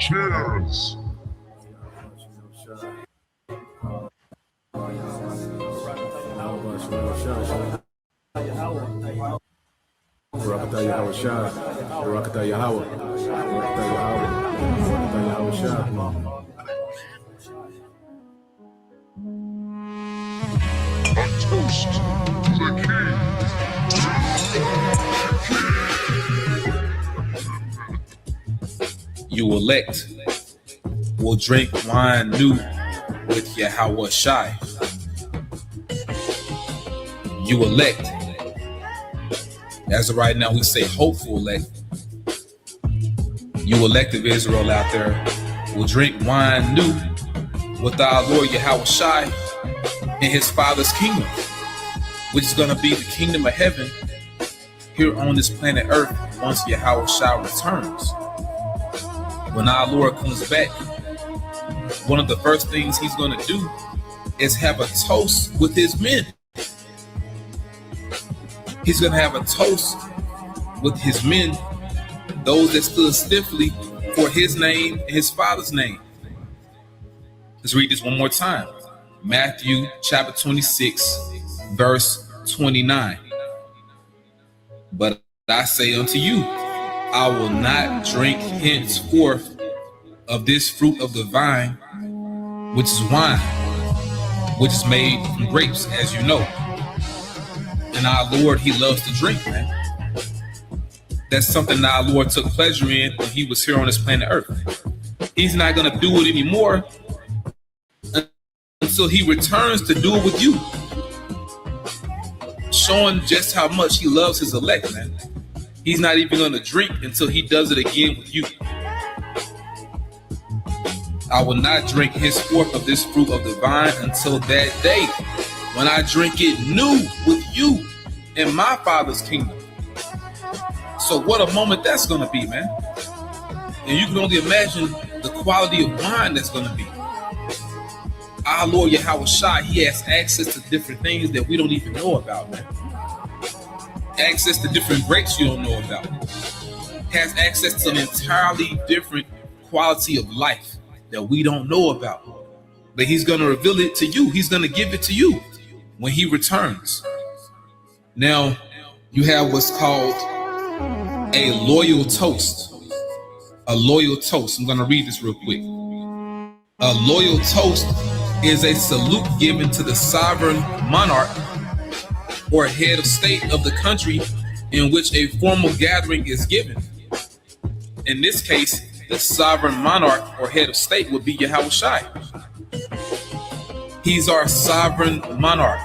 Cheers. A toast to the king. You elect will drink wine new with Yahweh Shai. You elect. As of right now, we say hopeful elect. You elective Israel out there will drink wine new with our Lord Yahweh Shai in his Father's kingdom, which is going to be the kingdom of heaven here on this planet Earth once Yahweh Shai returns. When our Lord comes back, one of the first things he's going to do is have a toast with his men. He's going to have a toast with his men, those that stood stiffly for his name and his Father's name. Let's read this one more time. Matthew chapter 26, verse 29. But I say unto you, I will not drink henceforth of this fruit of the vine, which is wine, which is made from grapes, as you know. And our Lord, he loves to drink, man. That's something that our Lord took pleasure in when he was here on this planet Earth. He's not going to do it anymore until he returns to do it with you. Showing just how much he loves his elect, man. He's not even going to drink until he does it again with you. I will not drink henceforth of this fruit of the vine until that day when I drink it new with you in my Father's kingdom. So what a moment that's going to be, man. And you can only imagine the quality of wine that's going to be. Our Lord Yahweh Shai, he has access to different things that we don't even know about, man. Access to different grapes you don't know about. Has access to an entirely different quality of life that we don't know about. But he's going to reveal it to you. He's going to give it to you when he returns. Now, you have what's called a loyal toast. A loyal toast. I'm going to read this real quick. A loyal toast is a salute given to the sovereign monarch or head of state of the country in which a formal gathering is given. In this case, the sovereign monarch or head of state would be Yahweh Shai. He's our sovereign monarch.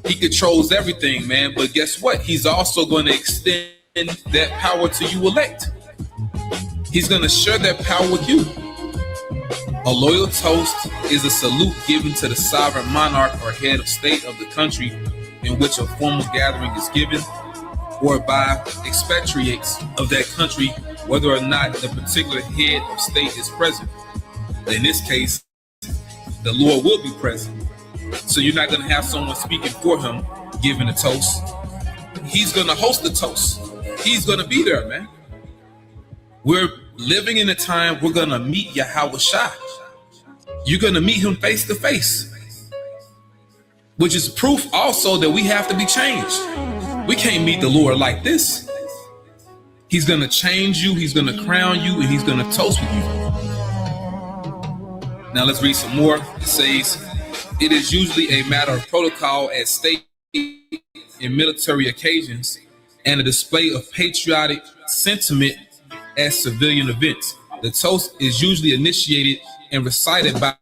He controls everything, man. But guess what? He's also going to extend that power to you elect. He's going to share that power with you. A loyal toast is a salute given to the sovereign monarch or head of state of the country in which a formal gathering is given, or by expatriates of that country, whether or not the particular head of state is present. In this case, the Lord will be present. So you're not going to have someone speaking for him giving a toast. He's going to host the toast. He's going to be there, man. We're living in a time we're going to meet Yahweh Shai. You're going to meet him face to face, which is proof also that we have to be changed. We can't meet the Lord like this. He's going to change you. He's going to crown you, and he's going to toast with you. Now let's read some more. It says, it is usually a matter of protocol at state and military occasions and a display of patriotic sentiment at civilian events. The toast is usually initiated and recited by,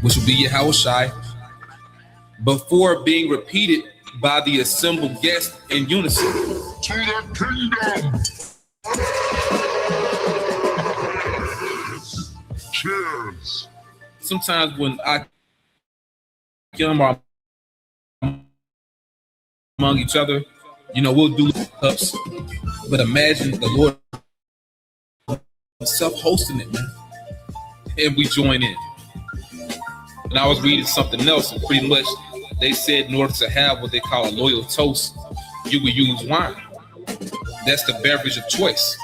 which will be Yahweh Shai, before being repeated by the assembled guests in unison. To the kingdom. Cheers. Sometimes when I are among each other, we'll do cups. But imagine the Lord self-hosting it, man. And we join in. And I was reading something else, and pretty much they said in order to have what they call a loyal toast, you would use wine. That's the beverage of choice.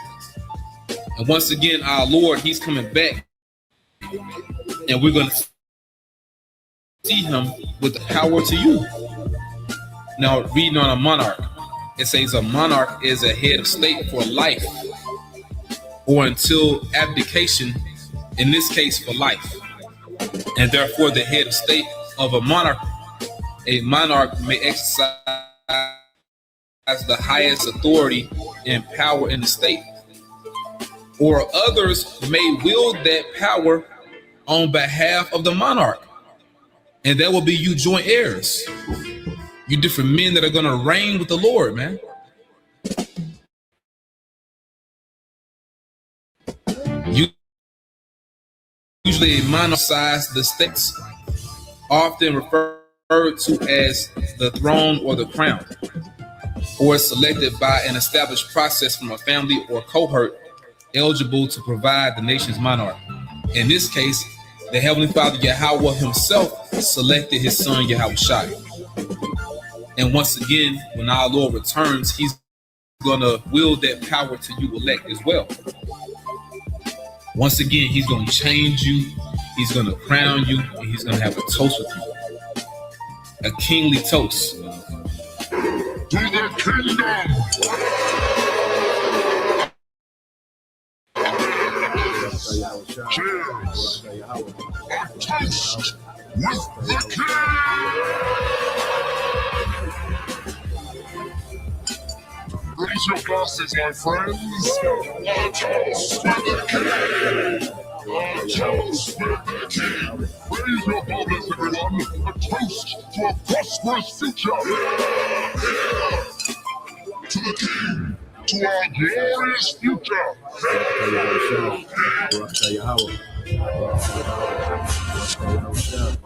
And once again, our Lord, He's coming back, and we're going to see Him with the power to you. Now, reading on a monarch, it says a monarch is a head of state for life or until abdication, in this case for life, and therefore the head of state of a monarch. A monarch may exercise the highest authority and power in the state, or others may wield that power on behalf of the monarch, and that will be you joint heirs, you different men that are going to reign with the Lord, man. Usually a monarch exercises the states, often referred to as the throne or the crown, or is selected by an established process from a family or cohort eligible to provide the nation's monarch. In this case, the Heavenly Father Yahweh Himself selected His Son Yahweh Shai. And once again, when our Lord returns, He's going to wield that power to you elect as well. Once again, He's going to change you, He's going to crown you, and He's going to have a toast with you. A kingly toast. To the kingdom! Cheers! A toast with the king! Raise your glasses, my friends. A toast with the king! A toast with the king! Raise your glasses, everyone. A toast to a prosperous future! To the king! To our glorious future!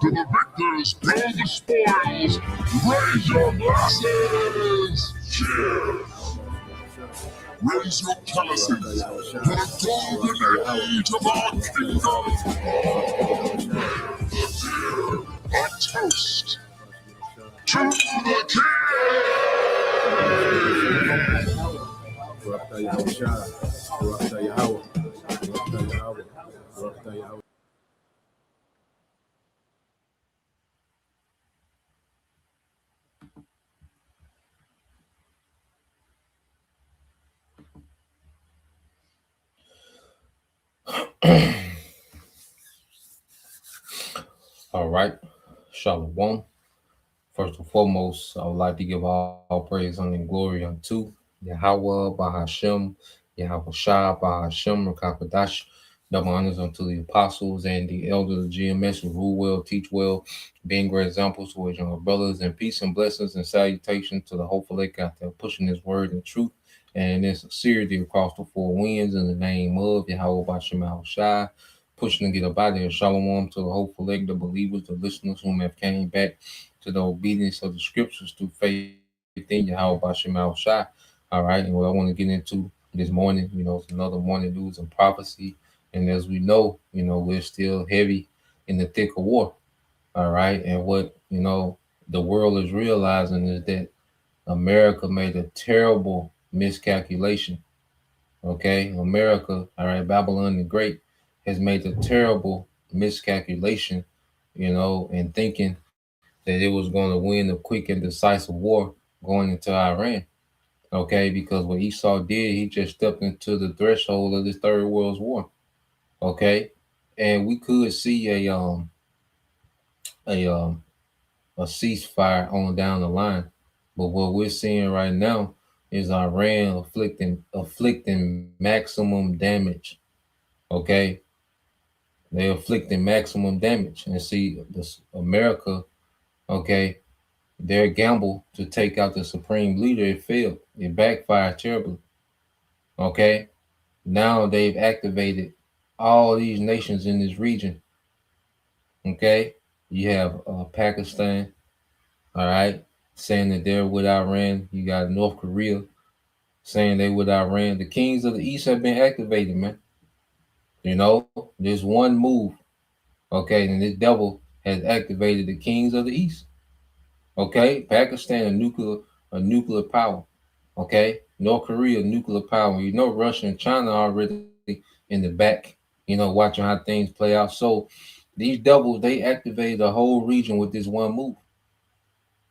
To the victors, blow the spoils! Raise your glasses! Cheers! Raise your chalices to the golden age of our kingdom! A toast to the king! All right, Shalom. First and foremost, I would like to give all praise and glory unto Yahweh, Bahashem, Yahweh Shah, Bahashem, Rakapadash. Double honors unto the apostles and the elders of GMS who rule well, teach well, being great examples to his younger brothers, and peace and blessings and salutation to the hopeful lake out there pushing his word and truth and in sincerity across the four winds in the name of Yahweh Bahashem Shah. Pushing to get up out there. Shalom to the hopeful leg, the believers, the listeners whom have came back to the obedience of the scriptures through faith in Yahweh Bashem Shai. All right, and what I want to get into this morning, it's another morning news and prophecy. And as we know, we're still heavy in the thick of war. All right, and what the world is realizing is that America made a terrible miscalculation. Okay, America, all right, Babylon the Great has made a terrible miscalculation, in thinking that it was going to win a quick and decisive war going into Iran. Okay, because what Esau did, he just stepped into the threshold of this Third World War. Okay, and we could see a ceasefire on down the line, but what we're seeing right now is Iran afflicting maximum damage. Okay, they're inflicting maximum damage, and see this America. Okay, their gamble to take out the supreme leader, it failed. It backfired terribly. Okay, now they've activated all these nations in this region. Okay, you have Pakistan, all right, saying that they're with Iran. You got North Korea saying they with Iran. The kings of the East have been activated, man. There's one move, okay, and this devil has activated the kings of the East. Okay, Pakistan a nuclear power. Okay, North Korea nuclear power. Russia and China already in the back, watching how things play out. So these devils, they activated the whole region with this one move.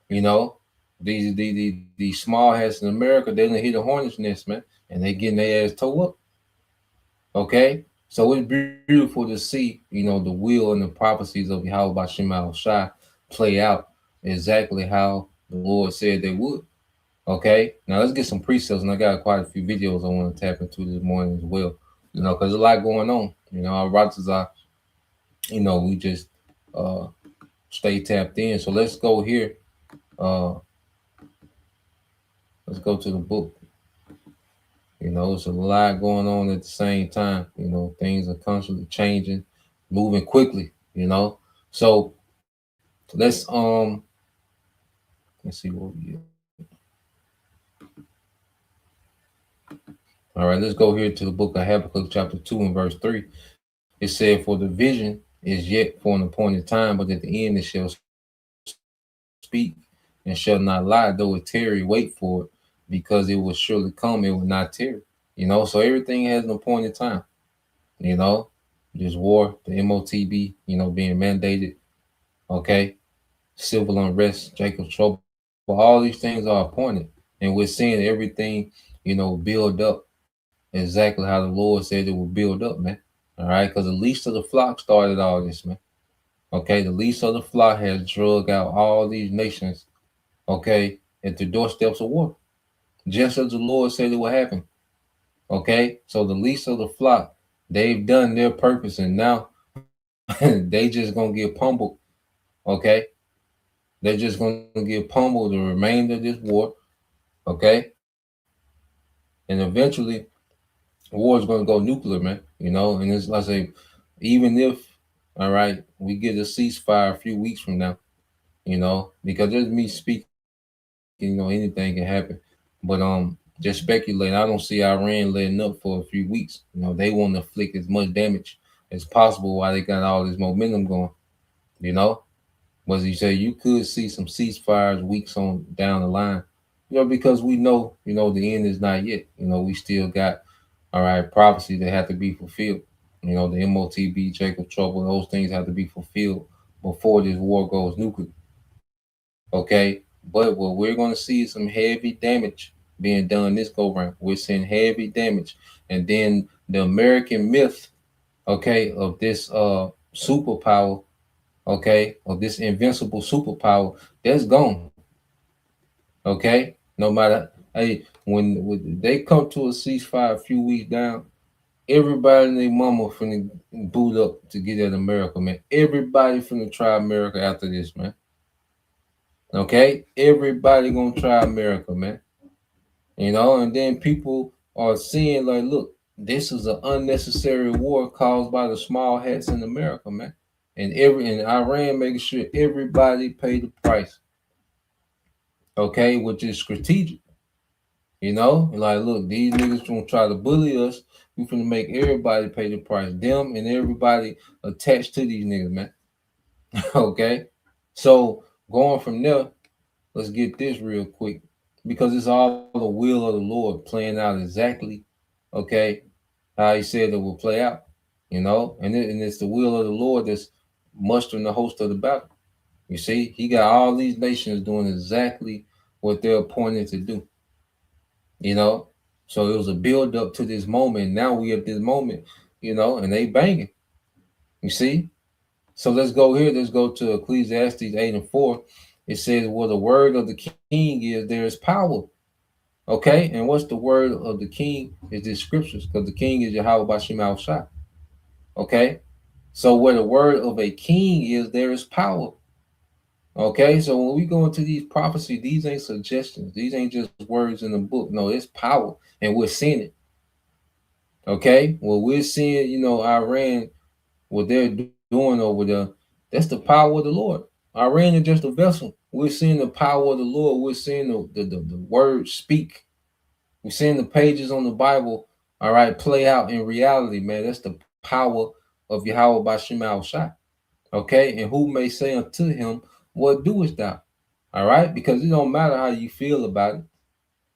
You know, these small hats in America, they done hit a hornet's nest, man, and they getting their ass towed up. Okay, so it's beautiful to see, the will and the prophecies of Yahweh Bashim Shai play out exactly how the Lord said they would. Okay, now let's get some precepts, and I got quite a few videos I want to tap into this morning as well. Because there's a lot going on. Our routers are, we just uh stay tapped in. So let's go here. Uh, let's go to the book. It's a lot going on at the same time. Things are constantly changing, moving quickly. So let's see what we get. All right, let's go here to the book of Habakkuk, chapter 2 and verse 3. It said, "For the vision is yet for an appointed time, but at the end it shall speak and shall not lie. Though it tarry, wait for it, because it will surely come, it will not tarry." So everything has an appointed time. You know, this war, the MOTB, being mandated, okay, civil unrest, Jacob's trouble, all these things are appointed. And we're seeing everything, build up exactly how the Lord said it would build up, man. All right, because the least of the flock started all this, man. Okay, the least of the flock has drug out all these nations, okay, at the doorsteps of war, just as the Lord said it would happen. Okay, so the least of the flock, they've done their purpose, and now they just gonna get pummeled. Okay, they're just gonna get pummeled the remainder of this war. Okay, and eventually war is gonna go nuclear, man. And it's like I say, even if, all right, we get a ceasefire a few weeks from now, because there's me speaking, anything can happen. But just speculating, I don't see Iran letting up for a few weeks. They want to inflict as much damage as possible while they got all this momentum going, you know. But as you say, you could see some ceasefires weeks on down the line, because we know, the end is not yet. We still got, all right, prophecy that have to be fulfilled. The MOTB, Jacob trouble, those things have to be fulfilled before this war goes nuclear. Okay, but what we're going to see is some heavy damage being done this go round. We're seeing heavy damage, and then the American myth, okay, of this superpower, okay, of this invincible superpower, that's gone. Okay, no matter, hey, when they come to a ceasefire a few weeks down, everybody and their mama finna boot up to get at America, man. Everybody finna try America after this, man. Okay, everybody gonna try America, man. And then people are seeing like, look, this is an unnecessary war caused by the small hats in America, man. And Iran making sure everybody pay the price, okay, which is strategic. Like, look, these niggas gonna try to bully us. We finna make everybody pay the price. Them and everybody attached to these niggas, man. Okay. So going from there, let's get this real quick. Because it's all the will of the Lord playing out exactly, okay, how he said it will play out. And it's the will of the Lord that's mustering the host of the battle. You see, he got all these nations doing exactly what they're appointed to do. you know. So it was a build up to this moment. Now we at this moment, and they banging. You see? So let's go here. Let's go to Ecclesiastes 8 and 4. It says, well, the word of the king is there is power. Okay. And what's the word of the king is this scriptures, because the king is Yahweh Bashim Al Shah. Okay. So where the word of a king is, there is power. Okay, so when we go into these prophecies, these ain't suggestions. These ain't just words in the book. No, it's power, and we're seeing it. Okay, well, we're seeing, Iran, what they're doing over there. That's the power of the Lord. Iran is just a vessel. We're seeing the power of the Lord. We're seeing the word speak. We're seeing the pages on the Bible, all right, play out in reality, man. That's the power of Yahweh Bashim Al Shai. Okay, and who may say unto him, what doest thou? All right, because it don't matter how you feel about it.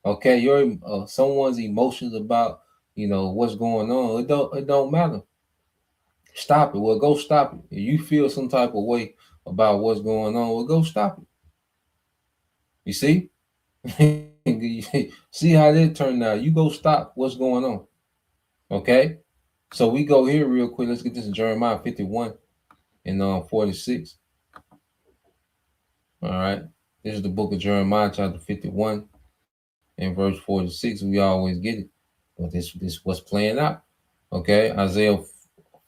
Okay, your someone's emotions about what's going on. It don't matter. Stop it. Well, go stop it. If you feel some type of way about what's going on, well, go stop it. You see? See how that turned out. You go stop what's going on. Okay? So we go here real quick. Let's get this in Jeremiah 51 and 46. All right. This is the book of Jeremiah, chapter 51 and verse 46. We always get it. But this what's playing out. Okay. Isaiah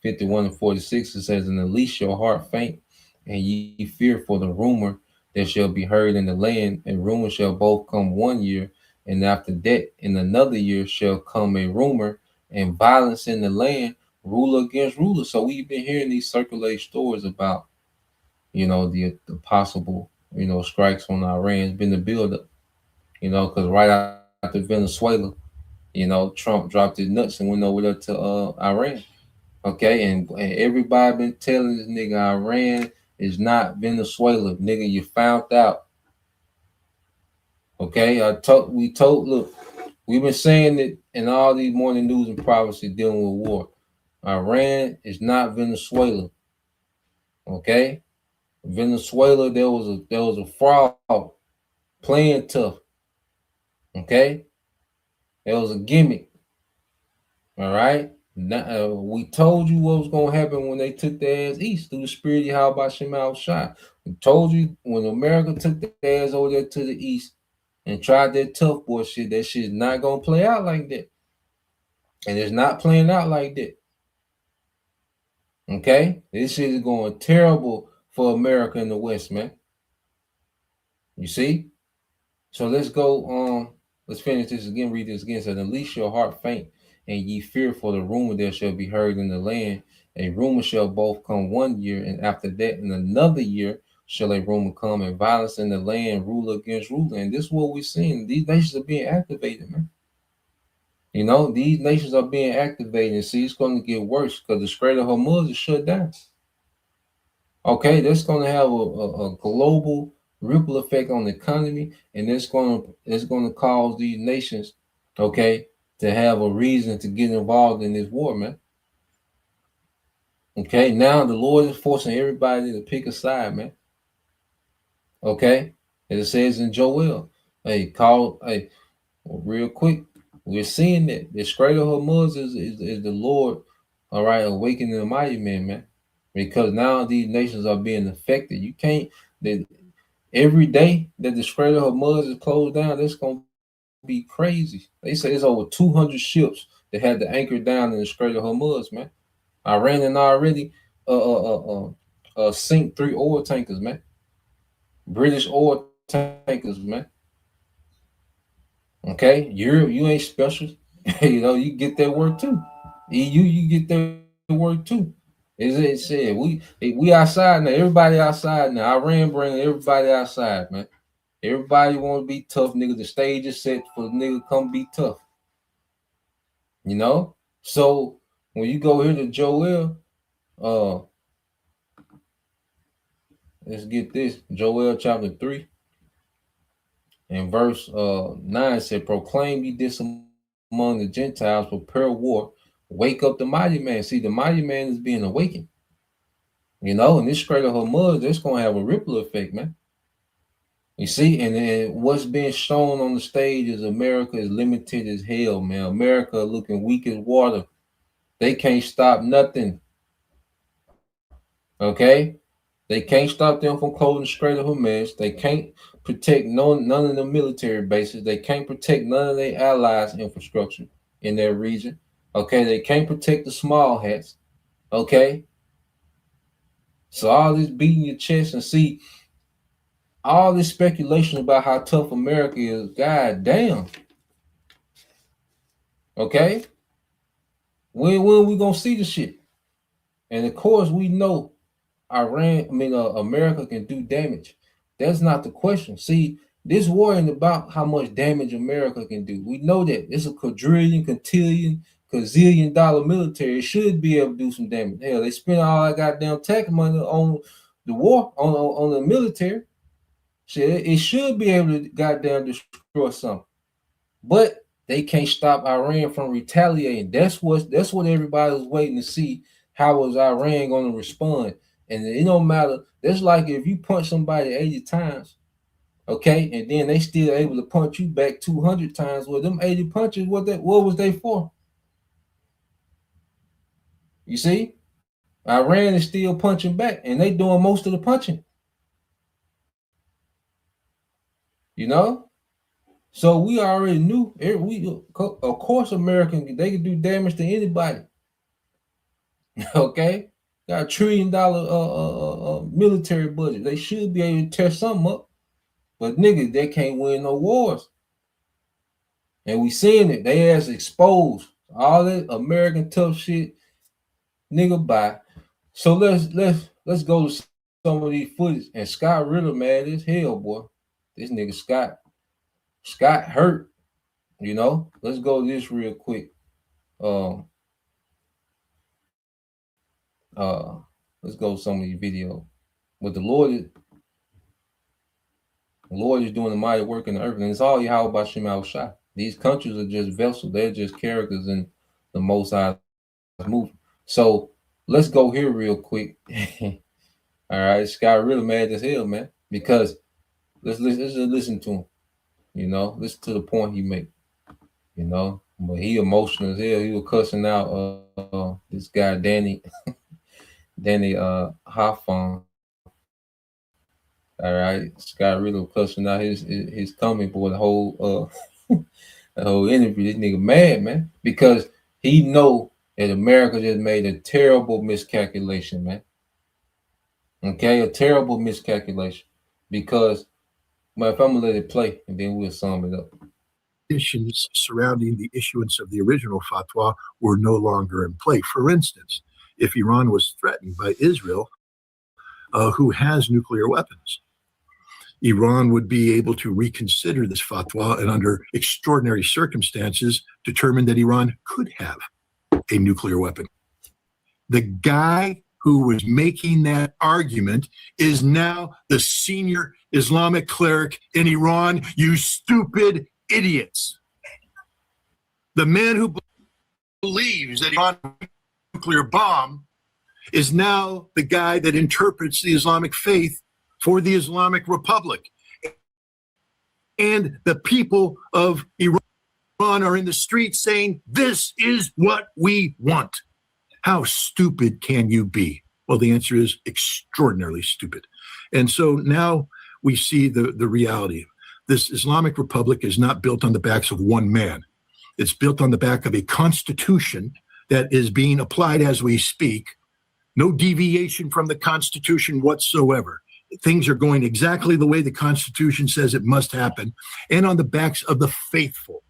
51 and 46, it says, "And at least your heart faint, and ye fear for the rumor that shall be heard in the land, and rumor shall both come 1 year, and after that in another year shall come a rumor and violence in the land, ruler against ruler." So we've been hearing these circulate stories about, the possible, strikes on Iran. It's been the buildup, because right after Venezuela, Trump dropped his nuts and went over there to Iran. Okay, and everybody been telling this nigga Iran is not Venezuela. Nigga, you found out. Okay, look, we've been saying it in all these morning news and prophecy dealing with war. Iran is not Venezuela. Okay, Venezuela, there was a fraud playing tough. Okay, there was a gimmick. All right. Now, we told you what was gonna happen when they took their ass east through the spirit of how about Shemal shot. We told you when America took their ass over there to the east and tried that tough boy shit, that shit's not gonna play out like that. And it's not playing out like that. Okay? This shit is going terrible for America in the West, man. You see? So let's finish this again, read this again. It says, "At least your heart faint, and ye fear for the rumor that shall be heard in the land. A rumor shall both come 1 year, and after that in another year shall a rumor come, and violence in the land, ruler against ruler." And this is what we're seeing. These nations are being activated, man. These nations are being activated. See, it's going to get worse because the Strait of Hormuz is shut down. Okay, that's going to have a global ripple effect on the economy, and it's going to cause these nations, okay, to have a reason to get involved in this war, man. Okay, now the Lord is forcing everybody to pick a side, man. Okay, as it says in Joel, hey, real quick, we're seeing that the Strait of Hormuz is the Lord, all right, awakening the mighty men, man, because now these nations are being affected. You can't that every day that the Strait of Hormuz is closed down, that's gonna be crazy. They say it's over 200 ships that had to anchor down in the Strait of Hormuz, man. Iran and already sink 3 oil tankers, man. British oil tankers, man. Okay, you ain't special. You get that work too. EU, you get that work too. As it said, we outside now. Everybody outside now. Iran bringing everybody outside, man. Everybody want to be tough, nigga. The stage is set for the nigga to come be tough. You know. So when you go here to Joel, uh, let's get this. Joel chapter 3 and verse 9 said, "Proclaim ye this among the Gentiles, prepare war, wake up the mighty man." See, the mighty man is being awakened. And this Strait of Hormuz, that's gonna have a ripple effect, man. You see, and then what's being shown on the stage is America is limited as hell, man. America looking weak as water. They can't stop nothing. Okay? They can't stop them from closing the Strait of Hormuz. They can't protect none of the military bases. They can't protect none of their allies' infrastructure in their region. Okay, they can't protect the small hats. Okay. So all this beating your chest and see all this speculation about how tough America is, god damn. Okay? When we gonna see the shit? And of course we know America can do damage. That's not the question. See, this war ain't about how much damage America can do. We know that it's a quadrillion, quintillion, gazillion dollar military. It should be able to do some damage. Hell, they spend all that goddamn tax money on the war, on the military. Shit, it should be able to goddamn destroy something. But they can't stop Iran from retaliating. That's what everybody was waiting to see. How was Iran going to respond? And it don't matter. That's like if you punch somebody 80 times, okay, and then they still able to punch you back 200 times. Well, them 80 punches, what was they for? You see, Iran is still punching back, and they doing most of the punching. You know, so we already knew. Of course, American, they can do damage to anybody. Okay, got $1 trillion military budget. They should be able to tear something up. But niggas, they can't win no wars. And we seeing it. They ass exposed. All that American tough shit, nigga, bye. So let's go to some of these footage. And Scott Ritter, mad as hell, boy. This nigga Scott hurt. You know. Let's go to this real quick. Let's go to some of these videos. But the Lord is doing the mighty work in the earth, and it's all Yahweh Bashim Al Shah. These countries are just vessels; they're just characters in the Most High movie. So let's go here real quick. All right, Scott really mad as hell, man, because let's just listen to him. You know, listen to the point he make. You know, but he emotional as hell. He was cussing out this guy Danny Hoffman. All right, Scott really cussing out his comment for the whole the whole interview. This nigga mad, man, because he know that America just made a terrible miscalculation, man. Okay, a terrible miscalculation. Because, well, if I'm gonna let it play and then we'll sum it up. Conditions surrounding the issuance of the original fatwa were no longer in play. For instance, if Iran was threatened by Israel, who has nuclear weapons, Iran would be able to reconsider this fatwa and under extraordinary circumstances determine that Iran could have a nuclear weapon. The guy who was making that argument is now the senior Islamic cleric in Iran. You stupid idiots. The man who believes that Iran has a nuclear bomb is now the guy that interprets the Islamic faith for the Islamic Republic. And the people of Iran are in the streets saying, this is what we want. How stupid can you be? Well, the answer is extraordinarily stupid. And so now we see the reality. This Islamic Republic is not built on the backs of one man. It's built on the back of a constitution that is being applied as we speak. No deviation from the Constitution whatsoever. Things are going exactly the way the Constitution says it must happen, and on the backs of the faithful.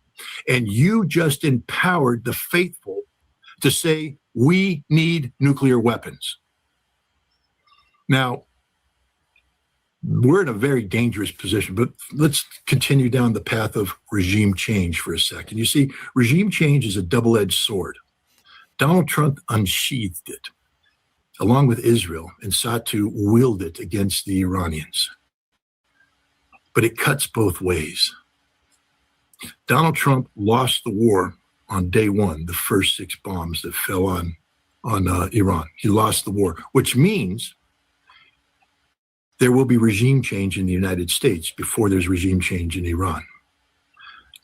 And you just empowered the faithful to say, we need nuclear weapons. Now, we're in a very dangerous position, but let's continue down the path of regime change for a second. You see, regime change is a double-edged sword. Donald Trump unsheathed it, along with Israel, and sought to wield it against the Iranians. But it cuts both ways. Donald Trump lost the war on day one, the first 6 bombs that fell on Iran. He lost the war, which means there will be regime change in the United States before there's regime change in Iran.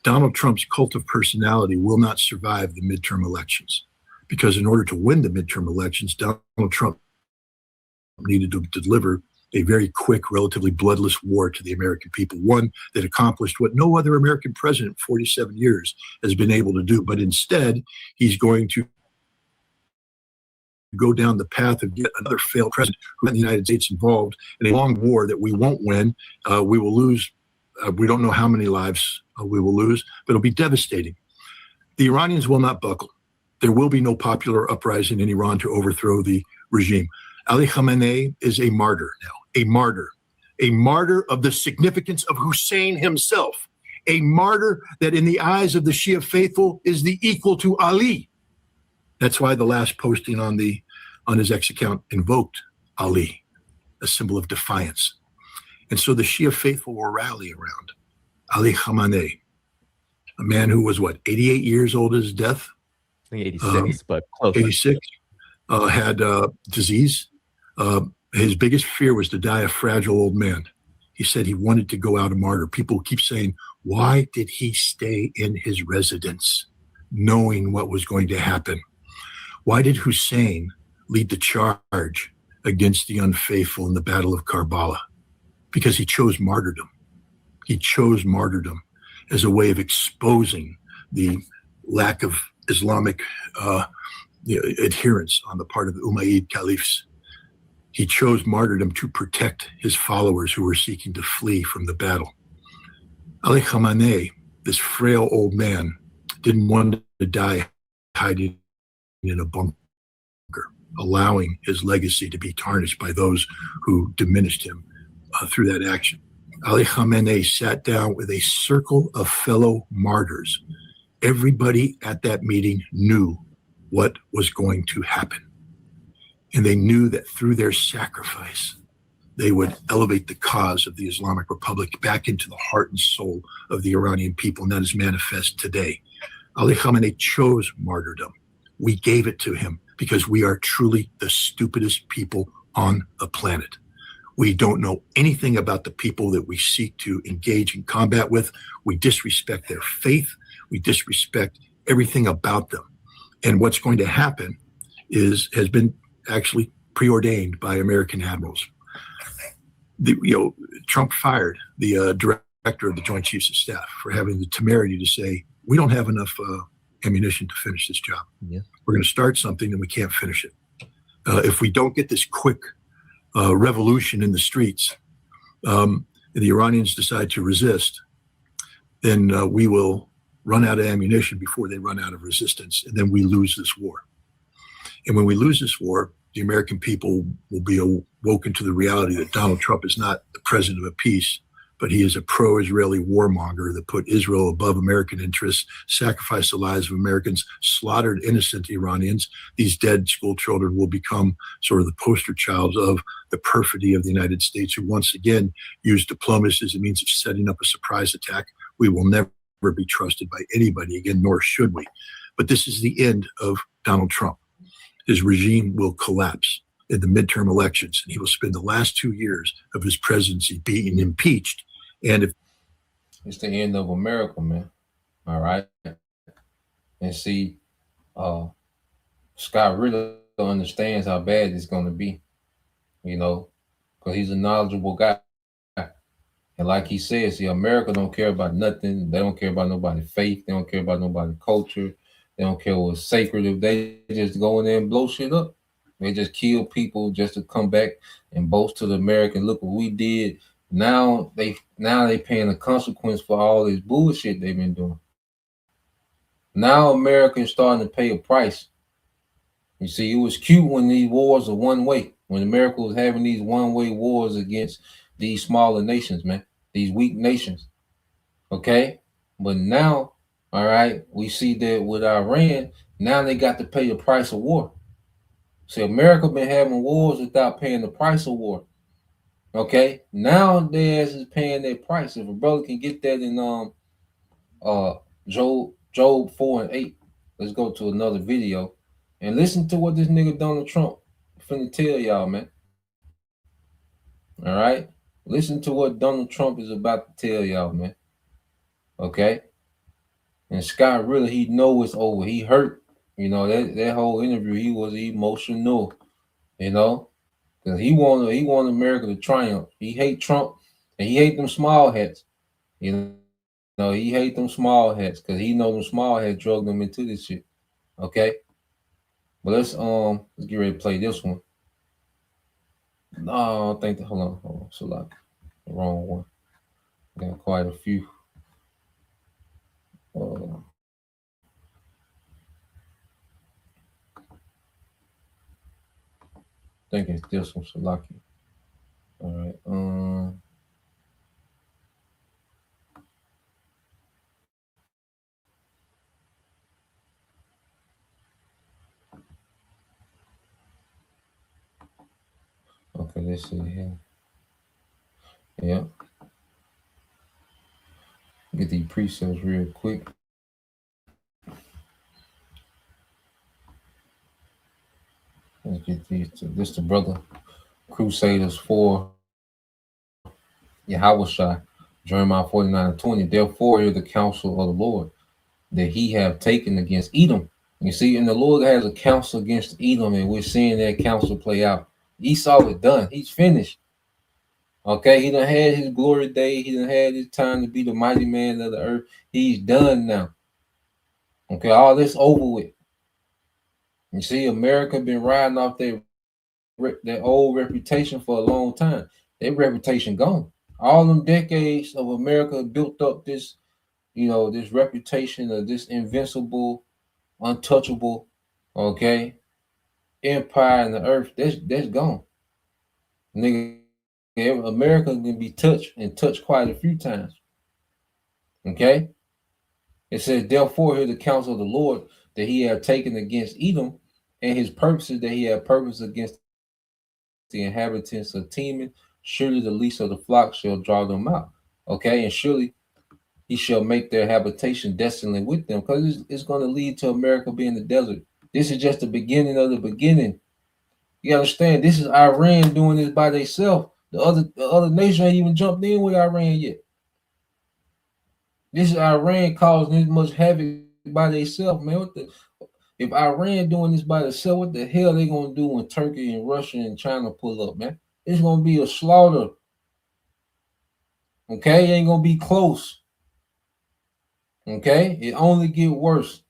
Donald Trump's cult of personality will not survive the midterm elections, because in order to win the midterm elections, Donald Trump needed to deliver a very quick, relatively bloodless war to the American people, one that accomplished what no other American president in 47 years has been able to do. But instead, he's going to go down the path of yet another failed president who got the United States involved in a long war that we won't win. We will lose. We don't know how many lives we will lose, but it'll be devastating. The Iranians will not buckle. There will be no popular uprising in Iran to overthrow the regime. Ali Khamenei is a martyr now, a martyr of the significance of Hussein himself, a martyr that in the eyes of the Shia faithful is the equal to Ali. That's why the last posting on his X account invoked Ali, a symbol of defiance. And so the Shia faithful will rally around Ali Khamenei. a man who was what, 88 years old at his death, I think 86, but close. 86, had disease. His biggest fear was to die a fragile old man. He said he wanted to go out a martyr. People keep saying, why did he stay in his residence knowing what was going to happen? Why did Hussein lead the charge against the unfaithful in the Battle of Karbala? Because he chose martyrdom. He chose martyrdom as a way of exposing the lack of Islamic adherence on the part of the Umayyad caliphs. He chose martyrdom to protect his followers who were seeking to flee from the battle. Ali Khamenei, this frail old man, didn't want to die hiding in a bunker, allowing his legacy to be tarnished by those who diminished him through that action. Ali Khamenei sat down with a circle of fellow martyrs. Everybody at that meeting knew what was going to happen. And they knew that through their sacrifice, they would elevate the cause of the Islamic Republic back into the heart and soul of the Iranian people, and that is manifest today. Ali Khamenei chose martyrdom. We gave it to him because we are truly the stupidest people on the planet. We don't know anything about the people that we seek to engage in combat with. We disrespect their faith. We disrespect everything about them. And what's going to happen has been actually preordained by American admirals. Trump fired the director of the Joint Chiefs of Staff for having the temerity to say, we don't have enough ammunition to finish this job. Yeah. We're going to start something and we can't finish it. If we don't get this quick revolution in the streets, and the Iranians decide to resist, then we will run out of ammunition before they run out of resistance, and then we lose this war. And when we lose this war, the American people will be awoken to the reality that Donald Trump is not the president of peace, but he is a pro-Israeli warmonger that put Israel above American interests, sacrificed the lives of Americans, slaughtered innocent Iranians. These dead school children will become sort of the poster child of the perfidy of the United States, who once again used diplomacy as a means of setting up a surprise attack. We will never be trusted by anybody again, nor should we. But this is the end of Donald Trump. His regime will collapse in the midterm elections, and he will spend the last 2 years of his presidency being impeached. And if It's the end of America, man. All right. And see, Scott really understands how bad it's going to be, because he's a knowledgeable guy. And like he says, see, America don't care about nothing. They don't care about nobody's faith. They don't care about nobody's culture. They don't care what's sacred. If they just go in there and blow shit up, they just kill people just to come back and boast to the American, look what we did. Now they paying the consequence for all this bullshit they've been doing. Now Americans starting to pay a price. You see, it was cute when these wars are one way, when America was having these one-way wars against these smaller nations, man, these weak nations. Okay? But now, all right, we see that with Iran, now they got to pay the price of war. See, America been having wars without paying the price of war. Okay? Now theirs is paying their price. If a brother can get that in Job 4 and 8, let's go to another video and listen to what this nigga Donald Trump finna tell y'all, man. All right? Listen to what Donald Trump is about to tell y'all, man. Okay? And Scott really, he know it's over. He hurt. That whole interview, he was emotional, because he want America to triumph. He hate Trump, and he hate them small hats. He hate them small hats because he know them small hats drug them into this shit. Okay? But let's get ready to play this one. No, I think hold on. So like the wrong one. I got quite a few. I think it's this one, Salaki. All right. Okay, let's see here. Yeah. Get these presets real quick. Let's get these. This the brother Crusaders 4 Yahushua, Jeremiah 49:20. Therefore, hear the counsel of the Lord that he have taken against Edom. You see, and the Lord has a counsel against Edom, and we're seeing that counsel play out. Esau is done. He's finished. Okay, he done had his glory day. He done had his time to be the mighty man of the earth. He's done now. Okay, all this over with. You see, America been riding off their old reputation for a long time. Their reputation gone. All them decades of America built up this, this reputation of this invincible, untouchable, okay, empire in the earth. That's gone. Nigga, America can be touched and touched quite a few times. Okay? It says, therefore, hear the counsel of the Lord that he had taken against Edom, and his purposes that he had purpose against the inhabitants of Teman. Surely the least of the flock shall draw them out. Okay, and surely he shall make their habitation desolate with them, because it's going to lead to America being the desert. This is just the beginning of the beginning. You understand? This is Iran doing this by themselves. The other nation ain't even jumped in with Iran yet. This is Iran causing this much havoc by themselves, man. If Iran doing this by themselves, what the hell they gonna do when Turkey and Russia and China pull up, man? It's gonna be a slaughter. Okay, it ain't gonna be close. Okay, it only get worse.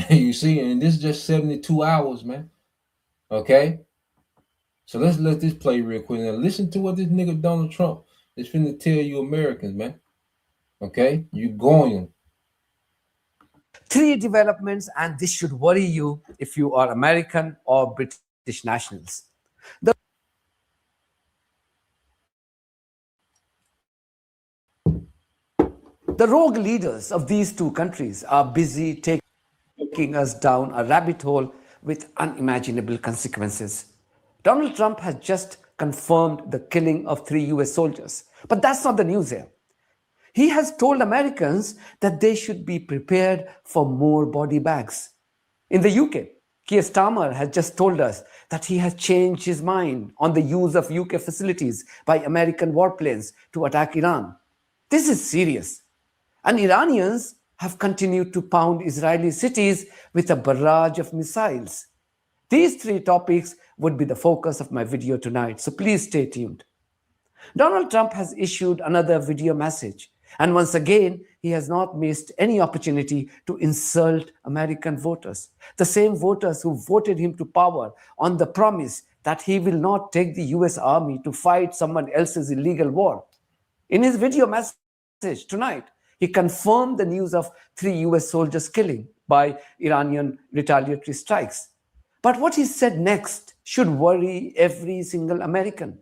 You see, and this is just 72 hours, man. Okay, so let's let this play real quick. Now listen to what this nigga Donald Trump is finna tell you Americans, man. Okay, you going. Three developments, and this should worry you if you are American or British nationals. The rogue leaders of these two countries are busy taking us down a rabbit hole with unimaginable consequences. Donald Trump has just confirmed the killing of 3 US soldiers. But that's not the news here. He has told Americans that they should be prepared for more body bags. In the UK, Keir Starmer has just told us that he has changed his mind on the use of UK facilities by American warplanes to attack Iran. This is serious. And Iranians have continued to pound Israeli cities with a barrage of missiles. These three topics would be the focus of my video tonight, so please stay tuned. Donald Trump has issued another video message, and once again, he has not missed any opportunity to insult American voters, the same voters who voted him to power on the promise that he will not take the US Army to fight someone else's illegal war. In his video message tonight, he confirmed the news of 3 US soldiers killing by Iranian retaliatory strikes. But what he said next should worry every single American.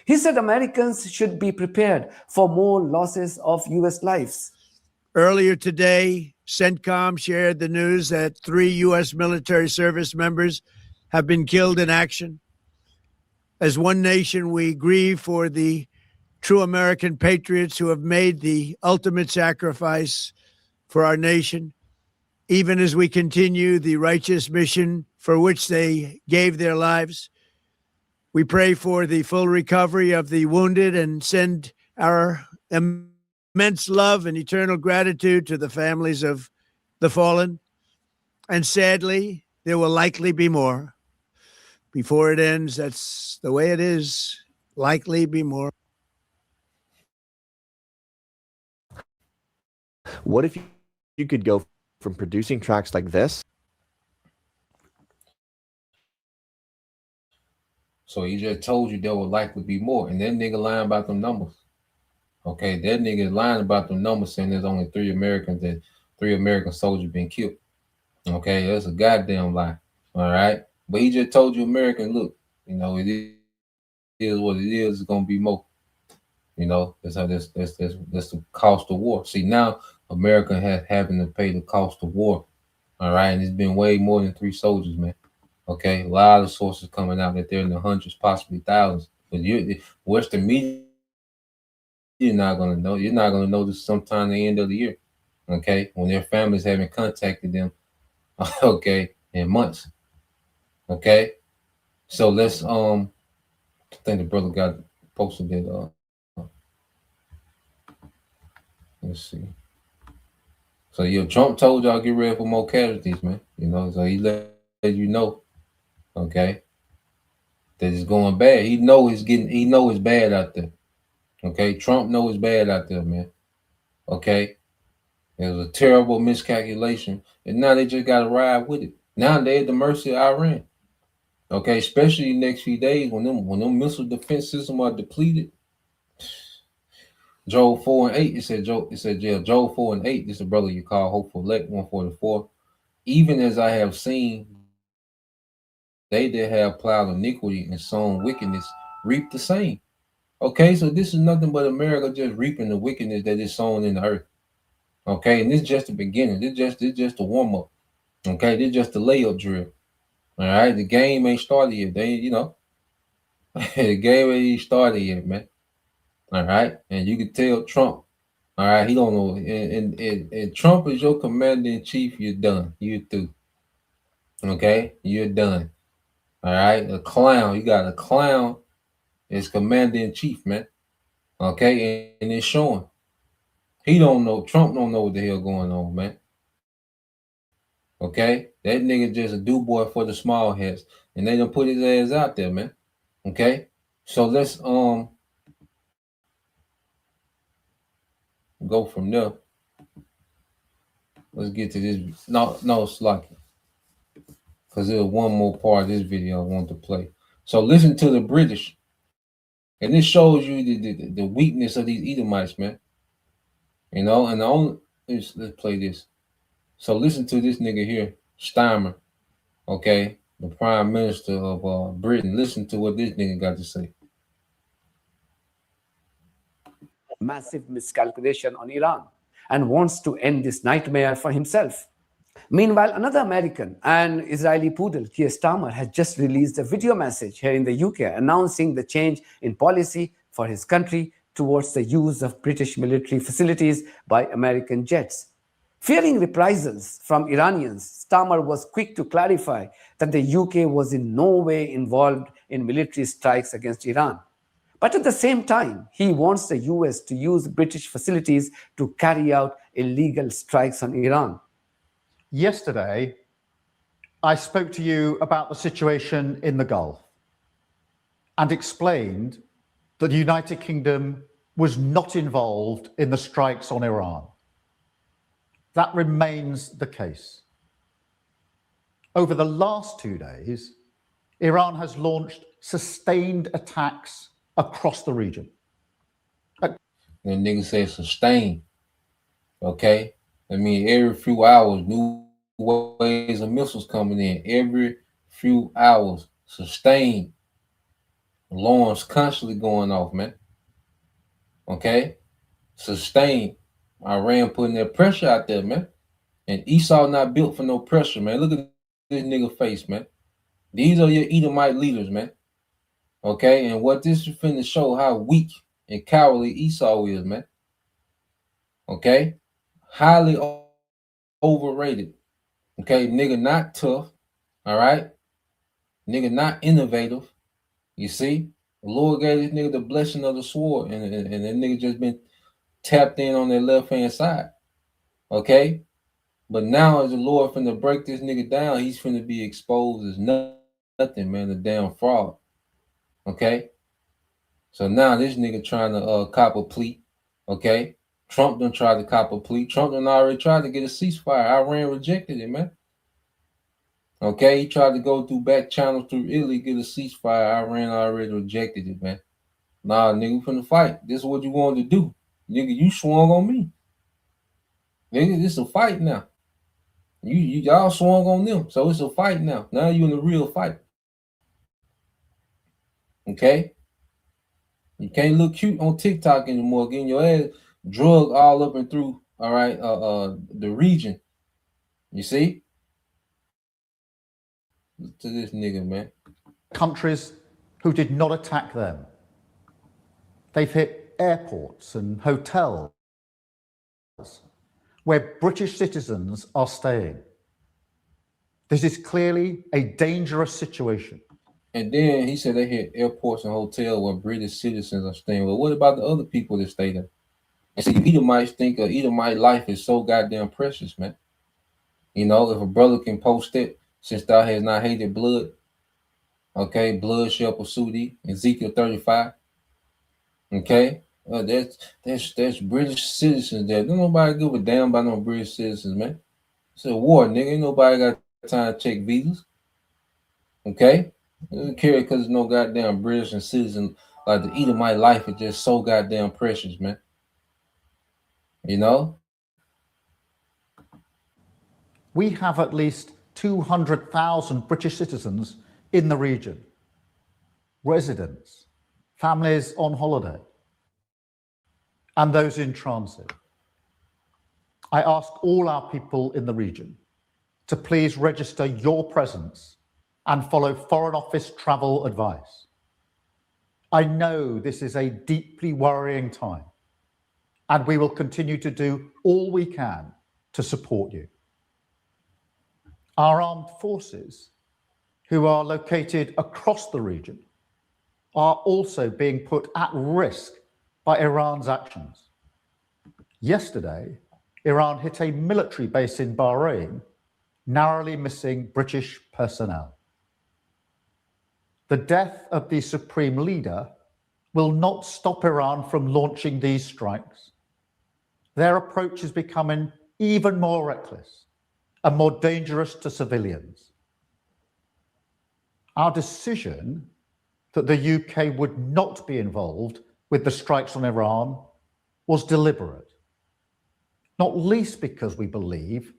He said Americans should be prepared for more losses of US lives. Earlier today, CENTCOM shared the news that 3 U.S. military service members have been killed in action. As one nation, we grieve for the true American patriots who have made the ultimate sacrifice for our nation, even as we continue the righteous mission for which they gave their lives. We pray for the full recovery of the wounded and send our immense love and eternal gratitude to the families of the fallen. And sadly, there will likely be more. Before it ends, that's the way it is. Likely be more. What if you could go from producing tracks like this? So he just told you there will likely be more. And that nigga lying about them numbers. Okay, that nigga is lying about them numbers, saying there's only 3 American soldiers been killed. Okay, that's a goddamn lie. All right. But he just told you American, look, it is what it is. It's gonna be more. That's the cost of war. See, now America has having to pay the cost of war. All right, and it's been way more than 3 soldiers, man. Okay, a lot of sources coming out that they're in the hundreds, possibly thousands. But Western media, you're not gonna know. You're not gonna know this sometime the end of the year. Okay, when their families haven't contacted them, okay, in months. Okay, So let's I think the brother got posted it. Let's see. So Trump told y'all get ready for more casualties, man. So he let you know, okay, that it's going bad. He know it's bad out there. Okay, Trump know it's bad out there, man. Okay, it was a terrible miscalculation, and now they just got to ride with it. Now they're at the mercy of Iran. Okay, especially the next few days when them missile defense systems are depleted. Joel 4 and 8, Joel 4 and 8. This is the brother you call hopeful elect 144. Even as I have seen, they that have plowed iniquity and sown wickedness reap the same. Okay, so this is nothing but America just reaping the wickedness that is sown in the earth. Okay, and this is just the beginning. This just the warm up. Okay, this is just the layup drill. All right, the game ain't started yet. The game ain't started yet, man. All right, and you can tell Trump. All right, he don't know. And Trump is your commander in chief. You're done. You're through. Okay, you're done. All right, a clown. You got a clown as commander in chief, man. Okay, and it's showing. He don't know. Trump don't know what the hell going on, man. Okay, that nigga just a do boy for the small hats, and they done put his ass out there, man. Okay, so let's go from there. Let's get to this. No, it's like because there's one more part of this video I want to play. So listen to the British, and this shows you the weakness of these Edomites, man. And the only let's play this. So listen to this nigga here, Steimer, okay, the Prime Minister of Britain. Listen to what this nigga got to say. Massive miscalculation on Iran and wants to end this nightmare for himself. Meanwhile, another American, an Israeli poodle, Keir Starmer, has just released a video message here in the UK announcing the change in policy for his country towards the use of British military facilities by American jets. Fearing reprisals from Iranians, Starmer was quick to clarify that the UK was in no way involved in military strikes against Iran. But at the same time, he wants the US to use British facilities to carry out illegal strikes on Iran. Yesterday, I spoke to you about the situation in the Gulf and explained that the United Kingdom was not involved in the strikes on Iran. That remains the case. Over the last 2 days, Iran has launched sustained attacks across the region. And nigga said sustained. Okay? I mean, every few hours, new waves of missiles coming in. Every few hours, sustained. Alarms constantly going off, man. Okay? Sustained. Iran putting that pressure out there, man. And Esau not built for no pressure, man. Look at this nigga face, man. These are your Edomite leaders, man. Okay? And what this is finna show how weak and cowardly Esau is, man. Okay? Highly overrated. Okay? Nigga not tough. All right? Nigga not innovative. You see? The Lord gave this nigga the blessing of the sword, and that nigga just been tapped in on their left hand side. Okay? But now as the Lord finna break this nigga down, he's finna be exposed as nothing, man, a damn fraud. Okay? So now this nigga trying to cop a plea. Okay? Trump done tried to cop a plea. Trump done already tried to get a ceasefire. Iran rejected it, man. Okay? He tried to go through back channels through Italy, get a ceasefire. Iran already rejected it, man. Nah, nigga, we finna fight. This is what you wanted to do. Nigga, you swung on me. Nigga, this is a fight now. Y'all swung on them, so it's a fight now. Now you in a real fight. Okay? You can't look cute on TikTok anymore, getting your ass drug all up and through, all right, the region. You see? To this nigga, man. Countries who did not attack them. They've hit airports and hotels where British citizens are staying. This is clearly a dangerous situation. And then he said they hit airports and hotels where British citizens are staying. Well, what about the other people that stay there? And see, Edomites think Edomite life is so goddamn precious, man. You know, if a brother can post it, since thou has not hated blood, okay, blood shall pursue thee. Ezekiel 35. Okay. That's British citizens there. Don't nobody give a damn about no British citizens, man. It's a war, nigga. Ain't nobody got time to check visas. Okay? They don't care because there's no goddamn British and citizen. Like the Edomite life is just so goddamn precious, man. You know? We have at least 200,000 British citizens in the region, residents, families on holiday, and those in transit. I ask all our people in the region to please register your presence and follow Foreign Office travel advice. I know this is a deeply worrying time, and we will continue to do all we can to support you. Our armed forces, who are located across the region, are also being put at risk by Iran's actions. Yesterday, Iran hit a military base in Bahrain, narrowly missing British personnel. The death of the supreme leader will not stop Iran from launching these strikes. Their approach is becoming even more reckless and more dangerous to civilians. Our decision that the UK would not be involved with the strikes on Iran was deliberate, not least because we believe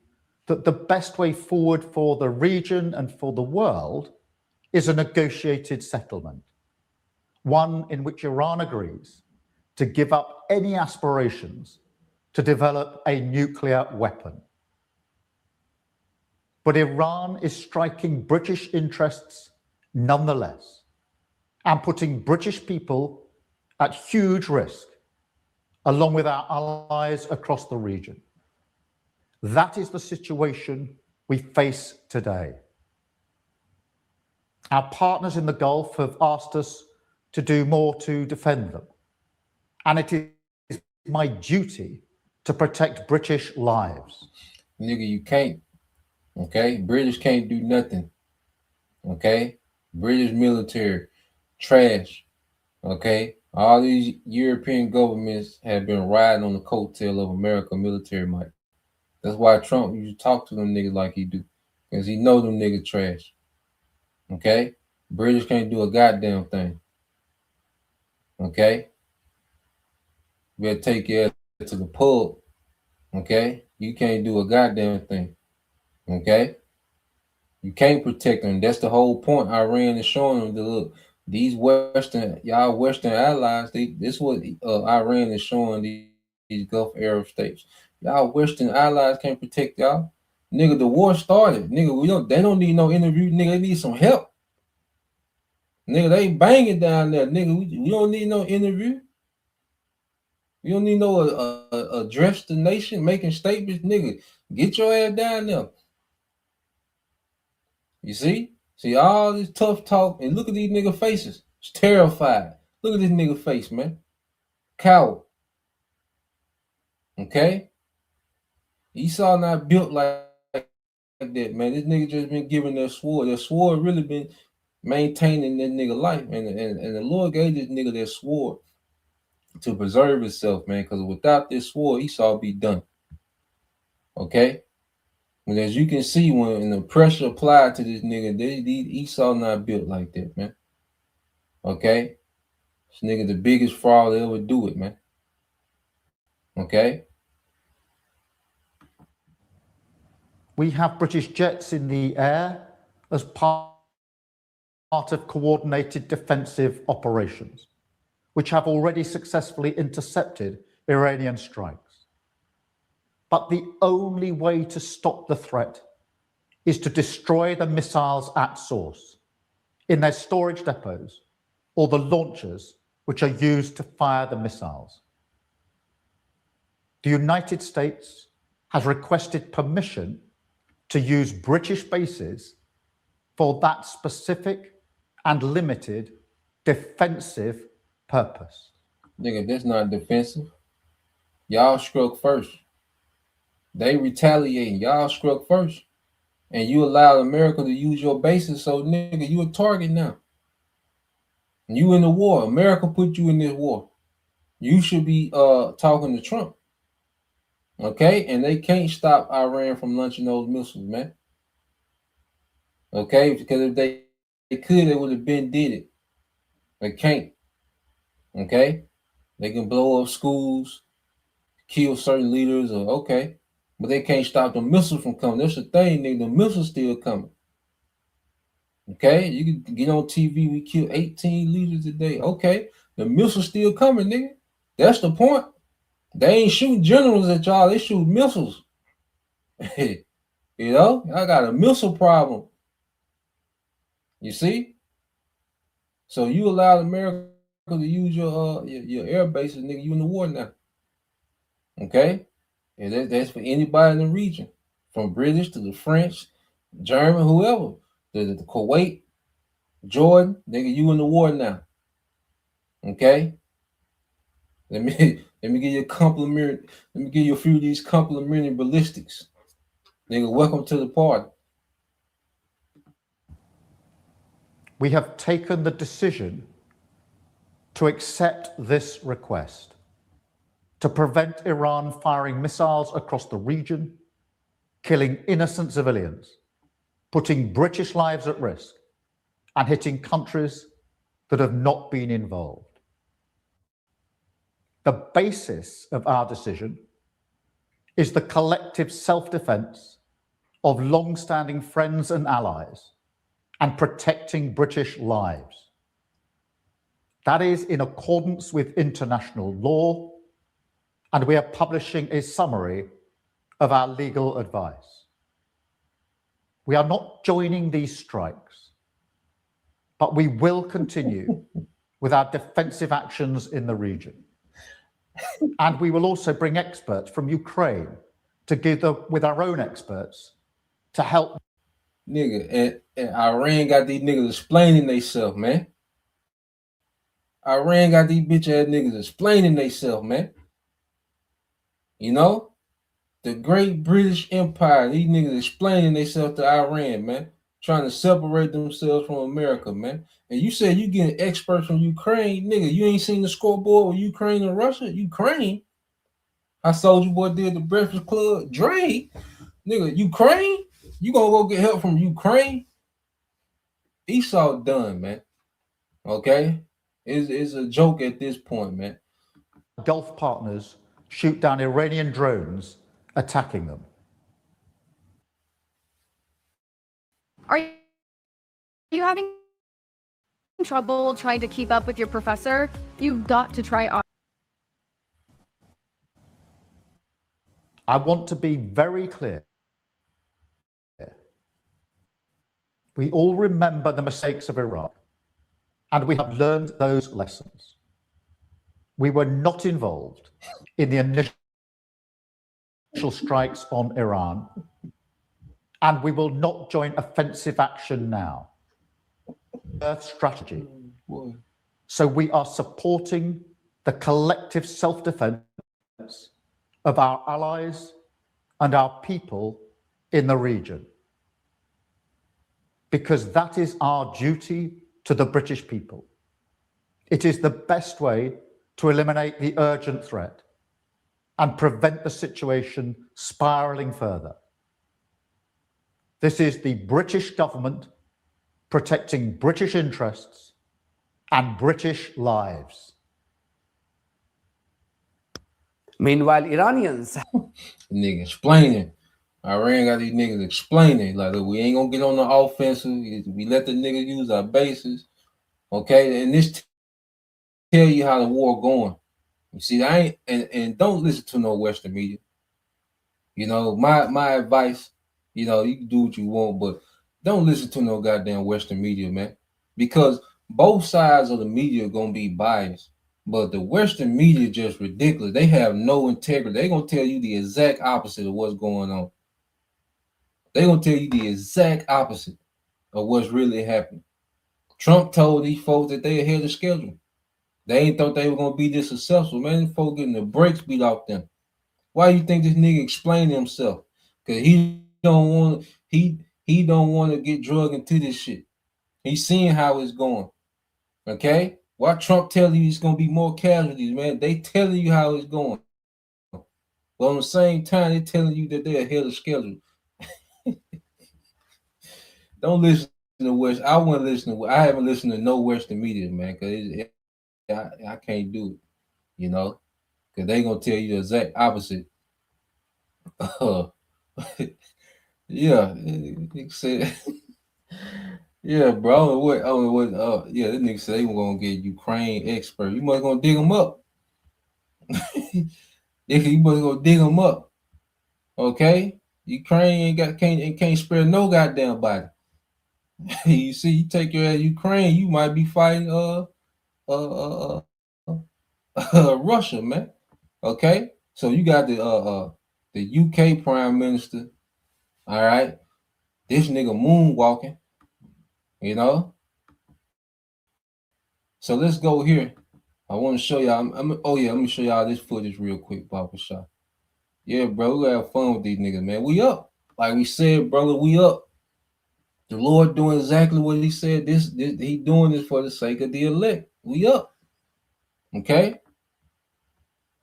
that the best way forward for the region and for the world is a negotiated settlement, one in which Iran agrees to give up any aspirations to develop a nuclear weapon. But Iran is striking British interests nonetheless and putting British people at huge risk, along with our allies across the region. That is the situation we face today. Our partners in the Gulf have asked us to do more to defend them, and it is my duty to protect British lives. Nigga, you can't. Okay? British can't do nothing. Okay? British military, trash. Okay? All these European governments have been riding on the coattail of American military might. That's why Trump used to talk to them niggas like he do. Because he know them niggas trash. Okay? British can't do a goddamn thing. Okay? You better take your ass to the pub. Okay? You can't do a goddamn thing. Okay? You can't protect them. That's the whole point. Iran is showing them that look, these Western allies, this what Iran is showing these Gulf Arab states. Y'all Western allies can't protect y'all. Nigga, the war started. Nigga, they don't need no interview. Nigga, they need some help. Nigga, they banging down there. Nigga, we don't need no interview. We don't need no address the nation, making statements. Nigga, get your ass down there. You see? See all this tough talk, and look at these nigga faces. It's terrified. Look at this nigga face, man. Coward. Okay? Esau not built like that, man. This nigga just been giving their sword. Their sword really been maintaining that nigga life. And the Lord gave this nigga that sword to preserve himself, man. Because without this sword, Esau be done. Okay? And as you can see, when the pressure applied to this nigga, Esau not built like that, man. Okay? This nigga the biggest fraud to ever do it, man. Okay? We have British jets in the air as part of coordinated defensive operations, which have already successfully intercepted Iranian strikes. But the only way to stop the threat is to destroy the missiles at source, in their storage depots, or the launchers which are used to fire the missiles. The United States has requested permission to use British bases for that specific and limited defensive purpose. Nigga, that's not defensive. Y'all struck first. They retaliating. Y'all struck first. And you allowed America to use your bases, so nigga, you a target now. You in the war. America put you in this war. You should be talking to Trump. Okay? And they can't stop Iran from launching those missiles, man. Okay? Because if they could, they would have been did it. They can't. Okay? They can blow up schools, kill certain leaders, or okay. But they can't stop the missiles from coming. That's the thing, nigga. The missiles still coming. Okay? You can get on TV, we kill 18 leaders a day. Okay. The missiles still coming, nigga. That's the point. They ain't shooting generals at y'all, they shoot missiles. You know, I got a missile problem. You see? So you allowed America to use your air bases, nigga. You in the war now. Okay? And that's for anybody in the region. From British to the French, German, whoever. The Kuwait, Jordan, nigga, you in the war now. Okay? Let me give you a compliment. Let me give you a few of these complimentary ballistics. Nigga, welcome to the party. We have taken the decision to accept this request to prevent Iran firing missiles across the region, killing innocent civilians, putting British lives at risk, and hitting countries that have not been involved. The basis of our decision is the collective self-defense of long-standing friends and allies and protecting British lives. That is in accordance with international law, and we are publishing a summary of our legal advice. We are not joining these strikes, but we will continue with our defensive actions in the region. And we will also bring experts from Ukraine together with our own experts to help. Nigga, and Iran got these niggas explaining themselves, man. Iran got these bitch ass niggas explaining themselves, man. You know? The great British Empire, these niggas explaining themselves to Iran, man. Trying to separate themselves from America, man. And you said you getting experts from Ukraine, nigga. You ain't seen the scoreboard with Ukraine and Russia? Ukraine? How Soulja Boy did the Breakfast Club? Dre? Nigga, Ukraine? You gonna go get help from Ukraine? Esau done, man. Okay? It's a joke at this point, man. Gulf partners shoot down Iranian drones attacking them. Are you having trouble trying to keep up with your professor? You've got to try. I want to be very clear. We all remember the mistakes of Iraq, and we have learned those lessons. We were not involved in the initial strikes on Iran, and we will not join offensive action now. Earth strategy. So we are supporting the collective self-defense of our allies and our people in the region, because that is our duty to the British people. It is the best way to eliminate the urgent threat and prevent the situation spiraling further. This is the British government protecting British interests and British lives. Meanwhile, Iranians. Nigga explaining. Iran got these niggas explaining. Like, look, we ain't gonna get on the offensive. We let the niggas use our bases. Okay, and this tell you how the war going. You see, I ain't and don't listen to no Western media. You know, my advice, you know, you can do what you want, but don't listen to no goddamn Western media, man. Because both sides of the media are gonna be biased. But the Western media just ridiculous. They have no integrity. They're gonna tell you the exact opposite of what's going on. They're gonna tell you the exact opposite of what's really happening. Trump told these folks that they ahead of schedule. They ain't thought they were gonna be this successful, man. These folks getting the brakes beat off them. Why you think this nigga explained himself? Cause he don't want he don't want to get drugged into this shit. He's seeing how it's going. Okay? Why Trump telling you it's gonna be more casualties, man? They telling you how it's going. But on the same time, they telling you that they're ahead of schedule. Don't listen to West. I wouldn't listen to. I haven't listened to no Western media, man, because I can't do it. You know, because they gonna tell you the exact opposite. Yeah, he said. Yeah, bro. Yeah, this nigga said they were gonna get Ukraine expert. You must gonna dig them up. You must go dig them up. Okay, Ukraine can't spare no goddamn body. You see, you take your ass Ukraine, you might be fighting Russia, man. Okay, so you got the UK Prime Minister. All right, this nigga moonwalking. You know. So let's go here. I want to show y'all. Let me show y'all this footage real quick, Barbershop. Yeah, bro, we gotta have fun with these niggas, man. We up. Like we said, brother, we up. The Lord doing exactly what he said. This he doing this for the sake of the elect. We up. Okay.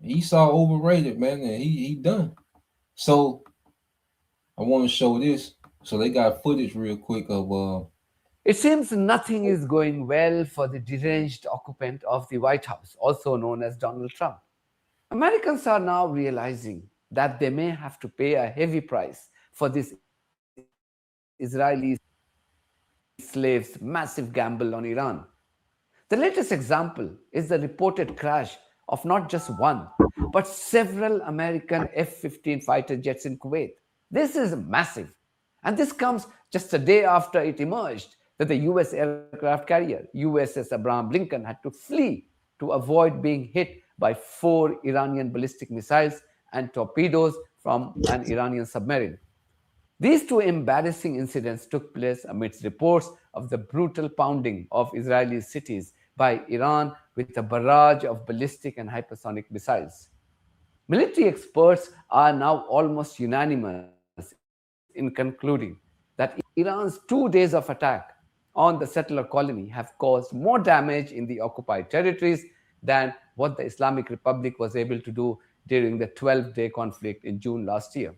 Esau overrated, man, and he done. So I want to show this. So they got footage real quick of It seems nothing is going well for the deranged occupant of the White House, also known as Donald Trump. Americans are now realizing that they may have to pay a heavy price for this Israeli slaves' massive gamble on Iran. The latest example is the reported crash of not just one, but several American F-15 fighter jets in Kuwait. This is massive. And this comes just a day after it emerged that the US aircraft carrier, USS Abraham Lincoln, had to flee to avoid being hit by 4 Iranian ballistic missiles and torpedoes from an Iranian submarine. These 2 embarrassing incidents took place amidst reports of the brutal pounding of Israeli cities by Iran with a barrage of ballistic and hypersonic missiles. Military experts are now almost unanimous in concluding that Iran's 2 days of attack on the settler colony have caused more damage in the occupied territories than what the Islamic Republic was able to do during the 12-day conflict in June last year.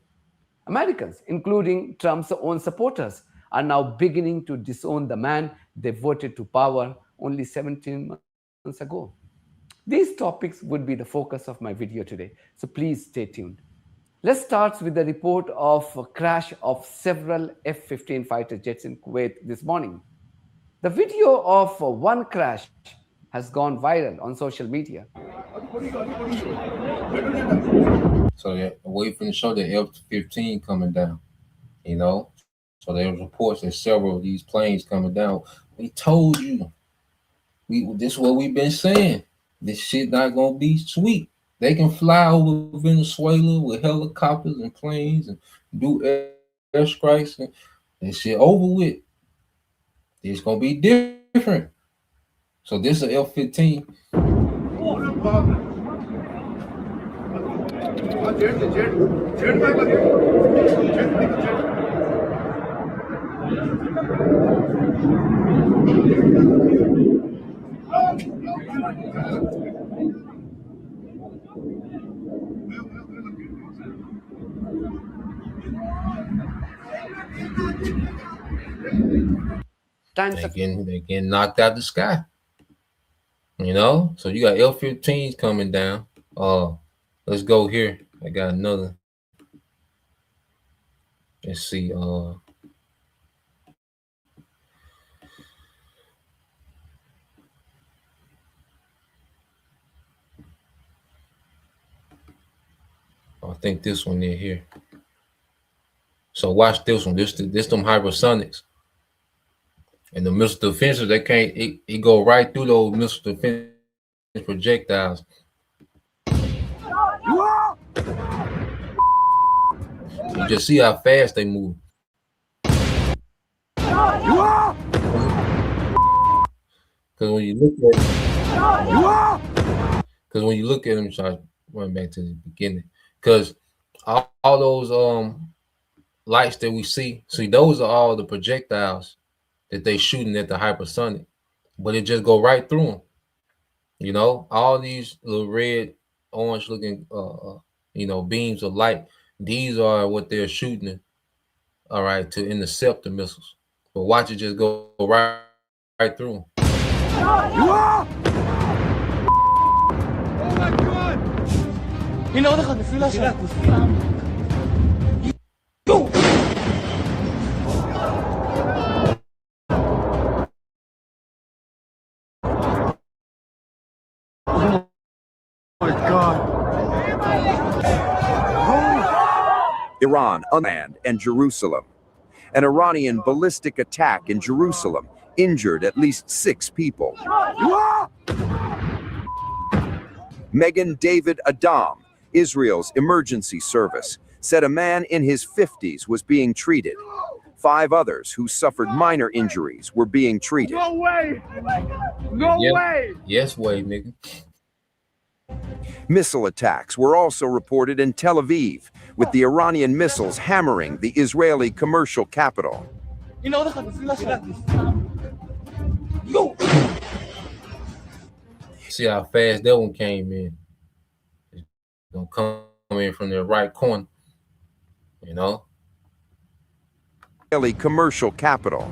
Americans, including Trump's own supporters, are now beginning to disown the man they voted to power only 17 months ago. These topics would be the focus of my video today, so please stay tuned. Let's start with the report of a crash of several F-15 fighter jets in Kuwait this morning. The video of one crash has gone viral on social media. so they're waiting to show the F-15 coming down. You know, so there was reports that several of these planes coming down. We told you, this is what we've been saying. This shit not gonna be sweet. They can fly over Venezuela with helicopters and planes and do air strikes and shit over with. It's gonna be different. So this is an F-15. They getting knocked out the sky. You know, so you got F-15s coming down. Let's go here. I got another. Let's see. I think this one in here. So watch this one. This them hypersonics. And the missile defenses, they can't. It go right through those missile defense projectiles. You just see how fast they move. Because when you look at because when you look at them, so I went back to the beginning. Because all those lights that we see those are all the projectiles that they shooting at the hypersonic, but it just go right through them. You know, all these little red, orange looking, beams of light. These are what they're shooting. All right, to intercept the missiles. But watch it just go right through them. Iran unmanned and Jerusalem. An Iranian ballistic attack in Jerusalem injured at least 6 people. Megan David Adam, Israel's emergency service, said a man in his 50s was being treated. 5 others who suffered minor injuries were being treated. No way! No way! Yes, way, nigga. Missile attacks were also reported in Tel Aviv, with the Iranian missiles hammering the Israeli commercial capital. See how fast that one came in. It's gonna come in from the right corner, you know. Israeli commercial capital.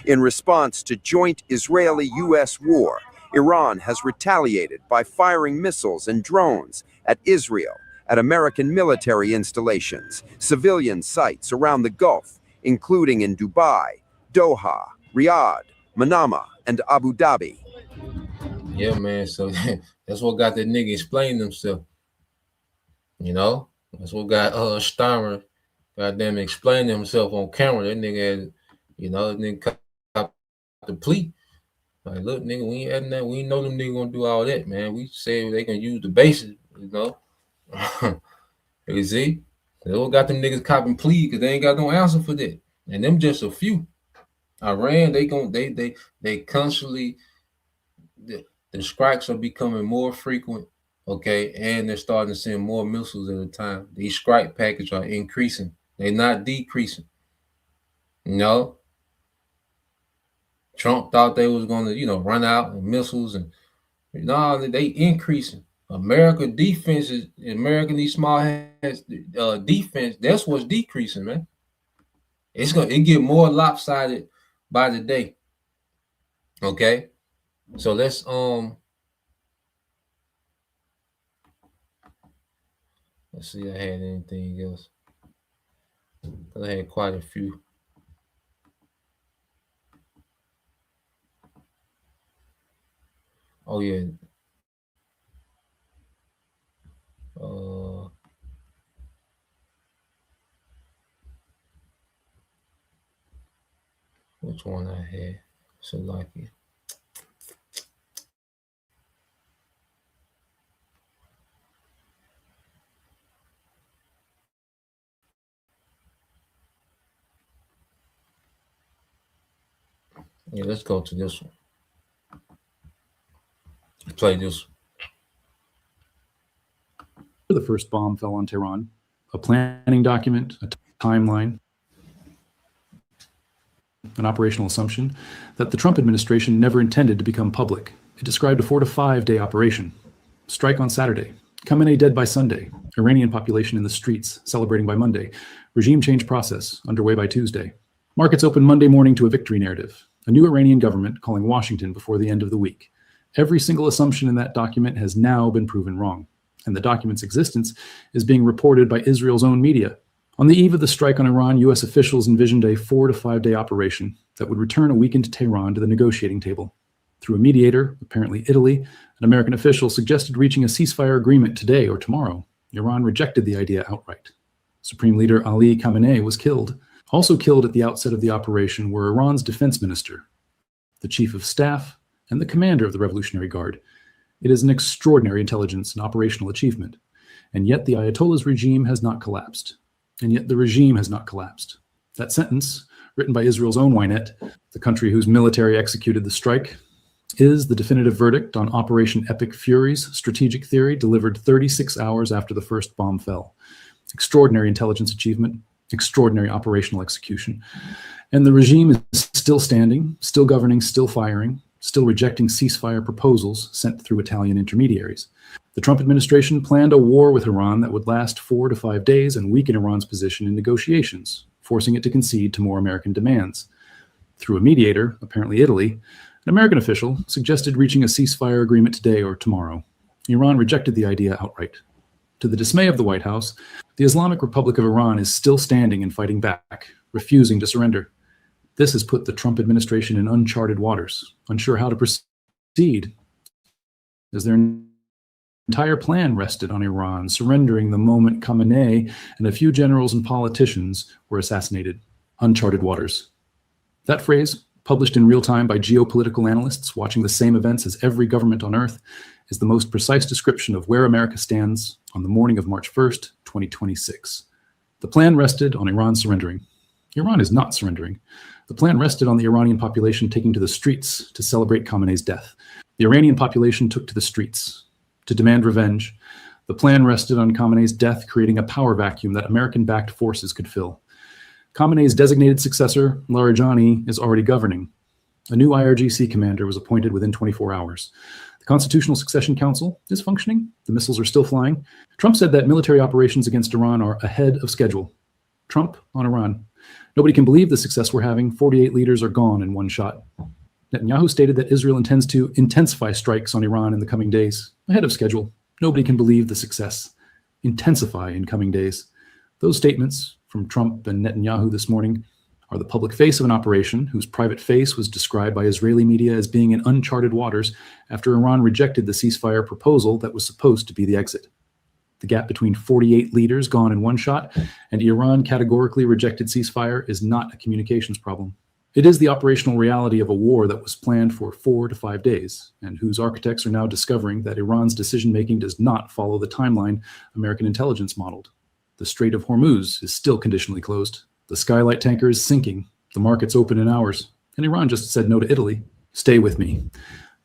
In response to joint Israeli-U.S. war, Iran has retaliated by firing missiles and drones at Israel, at American military installations, civilian sites around the Gulf, including in Dubai, Doha, Riyadh, Manama, and Abu Dhabi. Yeah, man. So that's what got that nigga explaining himself. You know, that's what got Steimer, goddamn, explaining himself on camera. That nigga had, that nigga cop the plea. Like, look, nigga, we ain't adding that. We ain't know them niggas gonna do all that, man. We say they gonna use the bases, You see, they all got them niggas copping plea because they ain't got no answer for that. And them just a few. Iran, they constantly, the strikes are becoming more frequent, okay, and they're starting to send more missiles at a time. These strike packages are increasing. They're not decreasing. Trump thought they was going to, run out of missiles, and no, they increasing. American these small hands defense, that's what's decreasing, man. It get more lopsided by the day. Okay. So let's see, I had anything else. I had quite a few. Oh yeah. Which one I had? So lucky. Yeah, let's go to this one. Let's play this one. The first bomb fell on Tehran, a planning document, a timeline, an operational assumption that the Trump administration never intended to become public. It described a 4 to 5 day operation. Strike on Saturday. Khamenei dead by Sunday. Iranian population in the streets celebrating by Monday. Regime change process underway by Tuesday. Markets open Monday morning to a victory narrative. A new Iranian government calling Washington before the end of the week. Every single assumption in that document has now been proven wrong. And the document's existence is being reported by Israel's own media. On the eve of the strike on Iran, U.S. officials envisioned a 4 to 5 day operation that would return a weakened Tehran to the negotiating table. Through a mediator, apparently Italy, an American official suggested reaching a ceasefire agreement today or tomorrow. Iran rejected the idea outright. Supreme Leader Ali Khamenei was killed. Also killed at the outset of the operation were Iran's defense minister, the chief of staff, and the commander of the Revolutionary Guard. It is an extraordinary intelligence and operational achievement, and yet the Ayatollah's regime has not collapsed. and yet the regime has not collapsed. That sentence, written by Israel's own Ynet, the country whose military executed the strike, is the definitive verdict on Operation Epic Fury's strategic theory delivered 36 hours after the first bomb fell. Extraordinary intelligence achievement, extraordinary operational execution. And the regime is still standing, still governing, still firing, still rejecting ceasefire proposals sent through Italian intermediaries. The Trump administration planned a war with Iran that would last 4 to 5 days and weaken Iran's position in negotiations, forcing it to concede to more American demands. Through a mediator, apparently Italy, an American official suggested reaching a ceasefire agreement today or tomorrow. Iran rejected the idea outright. To the dismay of the White House, the Islamic Republic of Iran is still standing and fighting back, refusing to surrender. This has put the Trump administration in uncharted waters, unsure how to proceed, as their entire plan rested on Iran surrendering the moment Khamenei and a few generals and politicians were assassinated. Uncharted waters. That phrase, published in real time by geopolitical analysts watching the same events as every government on Earth, is the most precise description of where America stands on the morning of March 1st, 2026. The plan rested on Iran surrendering. Iran is not surrendering. The plan rested on the Iranian population taking to the streets to celebrate Khamenei's death. The Iranian population took to the streets to demand revenge. The plan rested on Khamenei's death, creating a power vacuum that American-backed forces could fill. Khamenei's designated successor, Larijani, is already governing. A new IRGC commander was appointed within 24 hours. The Constitutional Succession Council is functioning. The missiles are still flying. Trump said that military operations against Iran are ahead of schedule. Trump on Iran. Nobody can believe the success we're having. 48 leaders are gone in one shot. Netanyahu stated that Israel intends to intensify strikes on Iran in the coming days. Ahead of schedule. Nobody can believe the success. Intensify in coming days. Those statements from Trump and Netanyahu this morning are the public face of an operation whose private face was described by Israeli media as being in uncharted waters after Iran rejected the ceasefire proposal that was supposed to be the exit. The gap between 48 leaders gone in one shot and Iran categorically rejected ceasefire is not a communications problem. It is the operational reality of a war that was planned for 4 to 5 days, and whose architects are now discovering that Iran's decision-making does not follow the timeline American intelligence modeled. The Strait of Hormuz is still conditionally closed. The Skylight tanker is sinking. The market's open in hours. And Iran just said no to Italy. Stay with me.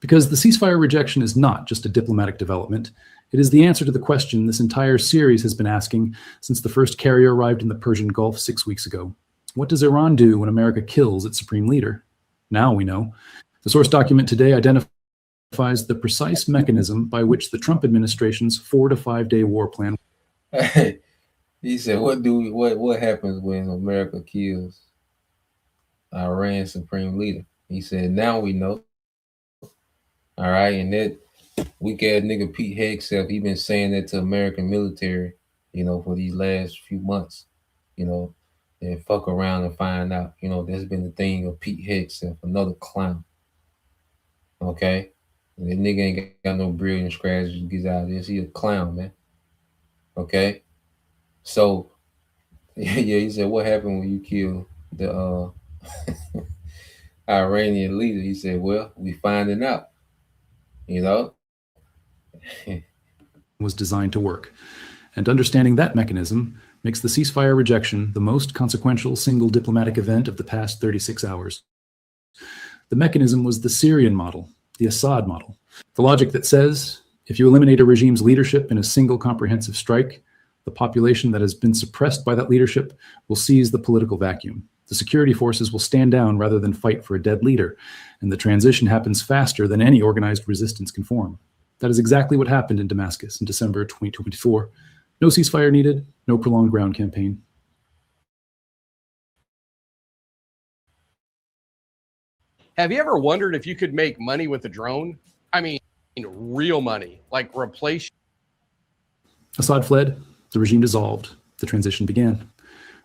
Because the ceasefire rejection is not just a diplomatic development. It is the answer to the question this entire series has been asking since the first carrier arrived in the Persian Gulf 6 weeks ago. What does Iran do when America kills its supreme leader? Now we know. The source document today identifies the precise mechanism by which the Trump administration's 4 to 5 day war plan. He said, what happens when America kills Iran's supreme leader? He said, now we know. All right, and that weak ass nigga Pete Hegseth, he been saying that to American military, for these last few months, and fuck around and find out, there's been the thing of Pete Hegseth, another clown. Okay? And that nigga ain't got no brilliant strategy to get out of this. He a clown, man. Okay? So, yeah, he said, what happened when you kill the Iranian leader? He said, well, we finding out, was designed to work. And understanding that mechanism makes the ceasefire rejection the most consequential single diplomatic event of the past 36 hours. The mechanism was the Syrian model, the Assad model. The logic that says, if you eliminate a regime's leadership in a single comprehensive strike, the population that has been suppressed by that leadership will seize the political vacuum. The security forces will stand down rather than fight for a dead leader, and the transition happens faster than any organized resistance can form. That is exactly what happened in Damascus in December 2024. No ceasefire needed, no prolonged ground campaign. Have you ever wondered if you could make money with a drone? I mean, real money, like replace. Assad fled, the regime dissolved, the transition began.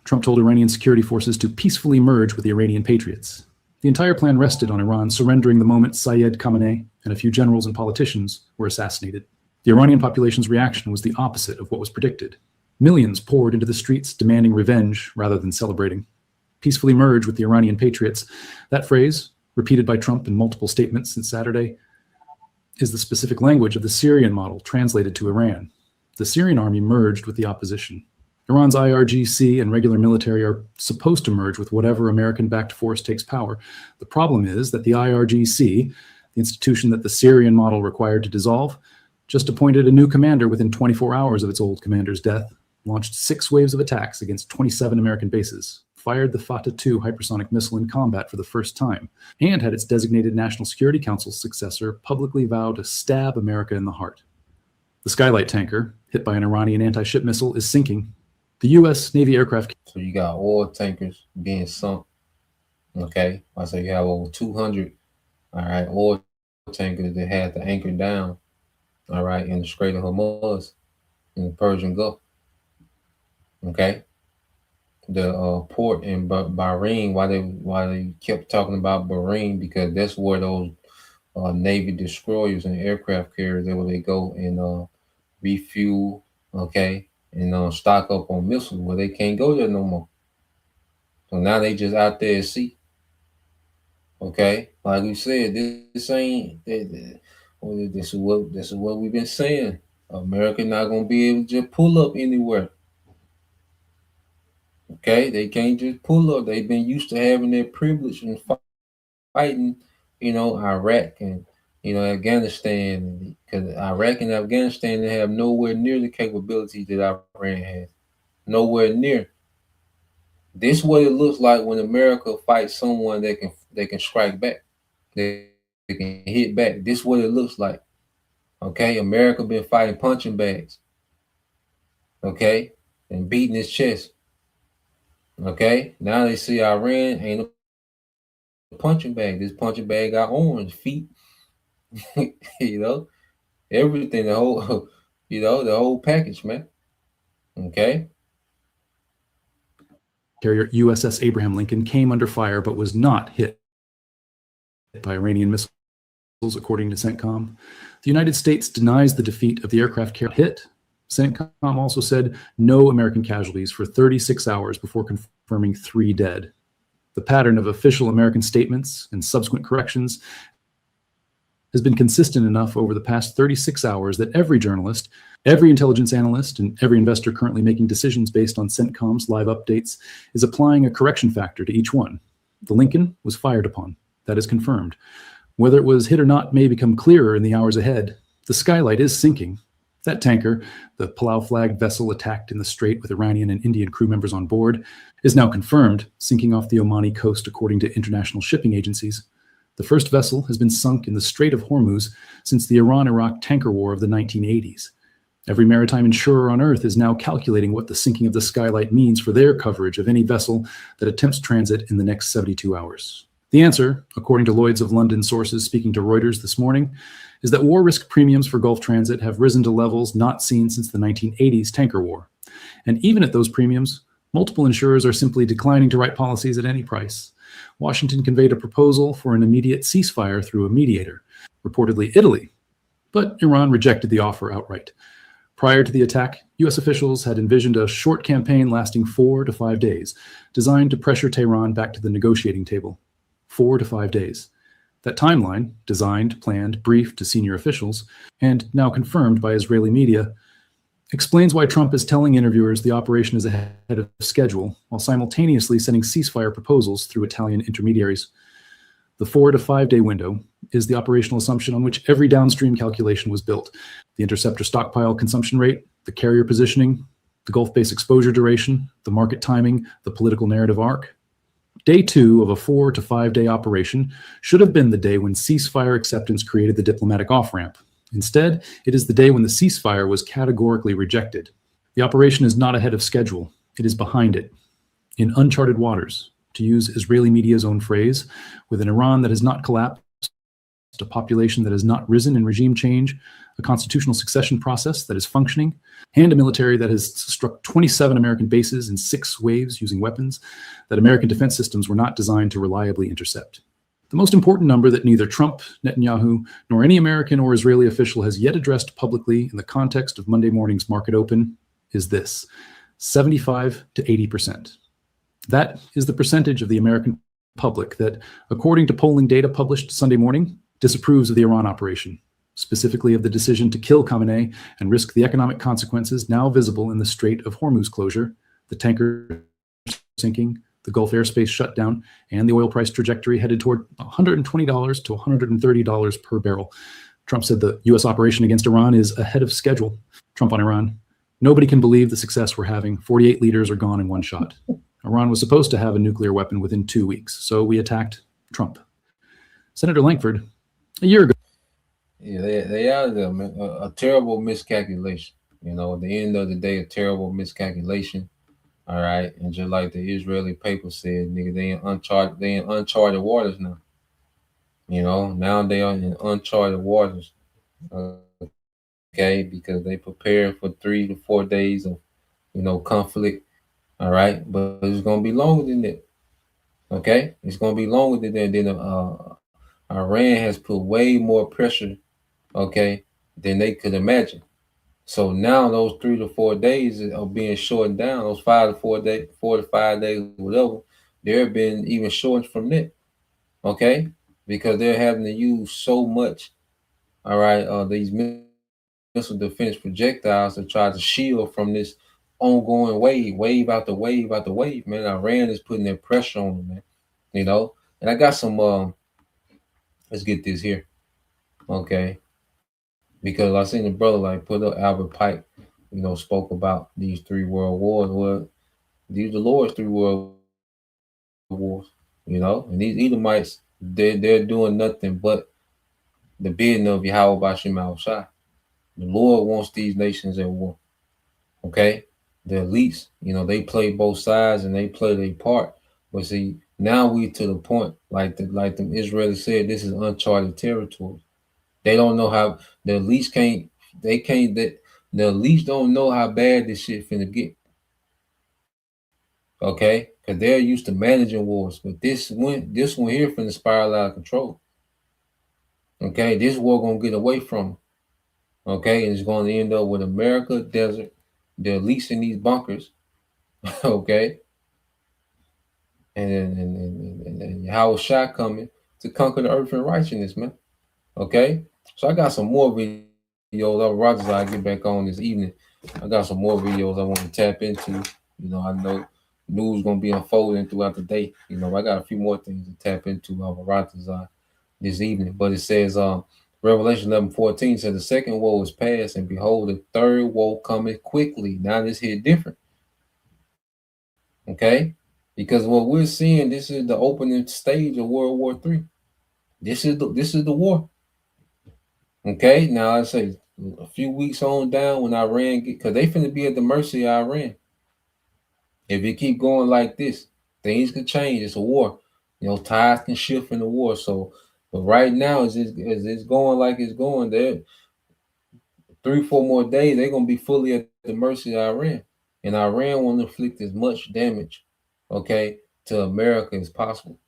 Trump told Iranian security forces to peacefully merge with the Iranian patriots. The entire plan rested on Iran surrendering the moment Sayed Khamenei and a few generals and politicians were assassinated. The Iranian population's reaction was the opposite of what was predicted. Millions poured into the streets demanding revenge rather than celebrating. Peacefully merge with the Iranian patriots. That phrase, repeated by Trump in multiple statements since Saturday, is the specific language of the Syrian model translated to Iran. The Syrian army merged with the opposition. Iran's IRGC and regular military are supposed to merge with whatever American-backed force takes power. The problem is that the IRGC, the institution that the Syrian model required to dissolve, just appointed a new commander within 24 hours of its old commander's death, launched 6 waves of attacks against 27 American bases, fired the Fatah II hypersonic missile in combat for the first time, and had its designated National Security Council successor publicly vow to stab America in the heart. The Skylight tanker, hit by an Iranian anti-ship missile, is sinking. The U.S. Navy aircraft... So you got oil tankers being sunk, okay? I say you have over 200, all right, oil tankers that had the anchor down, all right, in the Strait of Hormuz, in the Persian Gulf, okay? The port in Bahrain, why they kept talking about Bahrain, because that's where those Navy destroyers and aircraft carriers, that's where they go and refuel, okay, and stock up on missiles. Well, they can't go there no more. So now they just out there at sea. Okay, like we said, this ain't. This is what we've been saying. America not gonna be able to just pull up anywhere. Okay, they can't just pull up. They've been used to having their privilege and fighting, Iraq and Afghanistan, because Iraq and Afghanistan, they have nowhere near the capabilities that Iran has. Nowhere near. This is what it looks like when America fights someone that can strike back. They can hit back. This is what it looks like. Okay, America been fighting punching bags. Okay, and beating his chest. Okay, now they see Iran ain't a punching bag. This punching bag got arms, feet, everything, the whole, the whole package, man. Okay. Carrier USS Abraham Lincoln came under fire but was not hit by Iranian missiles, according to CENTCOM. The United States denies the defeat of the aircraft carrier hit. CENTCOM also said no American casualties for 36 hours before confirming 3 dead. The pattern of official American statements and subsequent corrections has been consistent enough over the past 36 hours that every journalist, every intelligence analyst, and every investor currently making decisions based on CENTCOM's live updates is applying a correction factor to each one. The Lincoln was fired upon. That is confirmed. Whether it was hit or not may become clearer in the hours ahead. The Skylight is sinking. That tanker, the Palau-flagged vessel attacked in the strait with Iranian and Indian crew members on board, is now confirmed, sinking off the Omani coast according to international shipping agencies. The first vessel has been sunk in the Strait of Hormuz since the Iran-Iraq tanker war of the 1980s. Every maritime insurer on Earth is now calculating what the sinking of the Skylight means for their coverage of any vessel that attempts transit in the next 72 hours. The answer, according to Lloyd's of London sources speaking to Reuters this morning, is that war risk premiums for Gulf transit have risen to levels not seen since the 1980s tanker war. And even at those premiums, multiple insurers are simply declining to write policies at any price. Washington conveyed a proposal for an immediate ceasefire through a mediator, reportedly Italy, but Iran rejected the offer outright. Prior to the attack, U.S. officials had envisioned a short campaign lasting 4 to 5 days, designed to pressure Tehran back to the negotiating table. 4 to 5 days. That timeline, designed, planned, briefed to senior officials, and now confirmed by Israeli media, explains why Trump is telling interviewers the operation is ahead of schedule, while simultaneously sending ceasefire proposals through Italian intermediaries. The 4 to 5 day window is the operational assumption on which every downstream calculation was built. The interceptor stockpile consumption rate, the carrier positioning, the Gulf base exposure duration, the market timing, the political narrative arc. Day 2 of a 4 to 5 day operation should have been the day when ceasefire acceptance created the diplomatic off-ramp. Instead, it is the day when the ceasefire was categorically rejected. The operation is not ahead of schedule. It is behind it. In uncharted waters, to use Israeli media's own phrase, with an Iran that has not collapsed, a population that has not risen in regime change, a constitutional succession process that is functioning, and a military that has struck 27 American bases in 6 waves using weapons that American defense systems were not designed to reliably intercept. The most important number that neither Trump, Netanyahu, nor any American or Israeli official has yet addressed publicly in the context of Monday morning's market open is this: 75 to 80%. That is the percentage of the American public that, according to polling data published Sunday morning, disapproves of the Iran operation, specifically of the decision to kill Khamenei and risk the economic consequences now visible in the Strait of Hormuz closure, the tanker sinking, the Gulf airspace shut down, and the oil price trajectory headed toward $120 to $130 per barrel. Trump said the U.S. operation against Iran is ahead of schedule. Trump on Iran. Nobody can believe the success we're having. 48 leaders are gone in one shot. Iran was supposed to have a nuclear weapon within 2 weeks, so we attacked Trump. Senator Langford, a year ago. Yeah, they are there, man. A terrible miscalculation. You know, at the end of the day, a terrible miscalculation. All right, and just like the Israeli paper said, nigga, they in uncharted waters now. You know, now they are in uncharted waters. Okay, because they prepare for 3 to 4 days of, conflict. All right, but it's gonna be longer than that. Okay, it's gonna be longer than that. Then Iran has put way more pressure, okay, than they could imagine. So now those 3 to 4 days are being shortened down. Those 5 to 4 days, 4 to 5 days, whatever, they're being even shortened from that. Okay, because they're having to use so much. All right, these missile defense projectiles to try to shield from this ongoing wave after wave after wave. Man, Iran is putting that pressure on them, man. You know, and I got some. Let's get this here, okay? Because I seen the brother like put up Albert Pike, spoke about these 3 world wars. Well, these are the Lord's 3 world wars, and these Edomites, they're doing nothing but the bidding of Yahweh Bashim Al-Shai. The Lord wants these nations at war. Okay? The elites, they play both sides and they play their part. But see, now we to the point, like the Israelis said, this is uncharted territory. They don't know how the elites the elites don't know how bad this shit finna get. Okay? Because they're used to managing wars. But this one here finna spiral out of control. Okay, this war gonna get away from them. Okay, and it's gonna end up with America desert. They're leasing these bunkers. Okay. And Howard Shah coming to conquer the earth in righteousness, man. Okay. So I got some more videos. Rogers, I get back on this evening. I got some more videos I want to tap into. I know news gonna be unfolding throughout the day. I got a few more things to tap into Rogers this evening. But it says Revelation 11:14 says the second woe is past, and behold, the third woe coming quickly. Now this hit different. Okay. Because what we're seeing, this is the opening stage of World War III. This is the war. Okay, now I say a few weeks on down when Iran because they finna be at the mercy of Iran. If it keep going like this, things could change. It's a war. Tides can shift in the war. So, but right now, as it's going like it's going, there 3-4 more days, they're gonna be fully at the mercy of Iran, and Iran want to inflict as much damage, okay, to America as possible.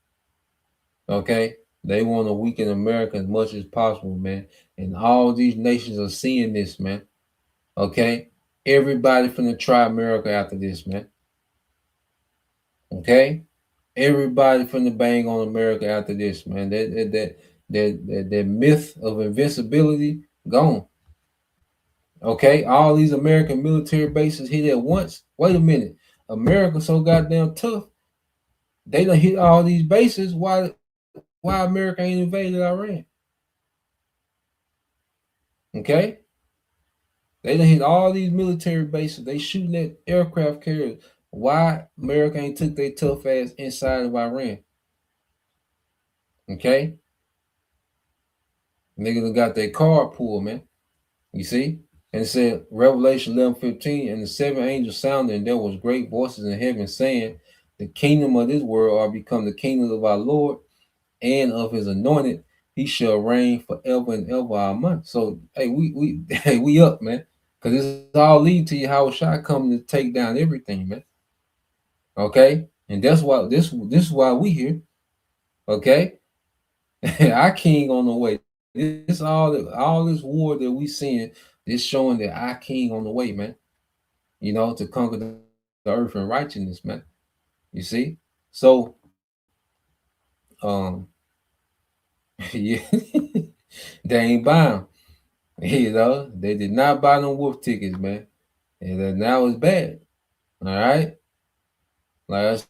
Okay, they want to weaken America as much as possible, man. And all these nations are seeing this, man. Okay, everybody finna try America after this, man. Okay, everybody finna bang on America after this, man. That myth of invincibility gone. Okay, all these American military bases hit at once. Wait a minute, America so goddamn tough. They done hit all these bases. Why America ain't invaded Iran? Okay, they done hit all these military bases. They shooting at aircraft carriers. Why America ain't took their tough ass inside of Iran? Okay, niggas got their card pulled, man. You see? And it said Revelation 11:15, and the 7 angels sounded, and there was great voices in heaven saying, the kingdom of this world are become the kingdom of our Lord and of his anointed. He shall reign forever and ever. Amen. So hey, we up, man. Because it's all lead to you how Shai coming to take down everything, man. Okay? And that's why this is why we here. Okay? Our king on the way. This all this war that we seeing is showing that our king on the way, man. To conquer the earth in righteousness, man. You see? So yeah, they ain't buying. They did not buy no wolf tickets, man. And now it's bad. All right. Like I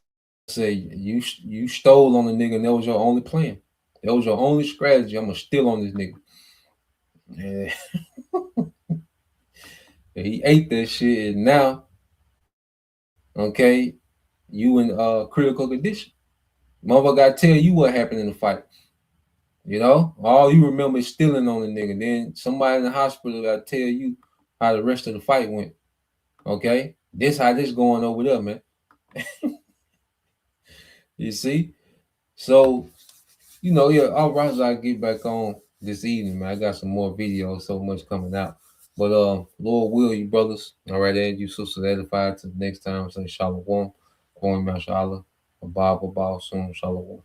said, you stole on the nigga, and that was your only plan. That was your only strategy. I'm gonna steal on this nigga. And he ate that shit, and now, okay, you in critical condition. Motherfucker gotta tell you what happened in the fight. You know, all you remember is stealing on the nigga. Then somebody in the hospital gotta tell you how the rest of the fight went. Okay, this how this going over there, man. You see, so yeah. All right, so I get back on this evening, man. I got some more videos, so much coming out. But Lord will, you brothers. All right, and you sisters edified. Till next time, say shalom, Kwame Mashallah, Abba, soon, shalom.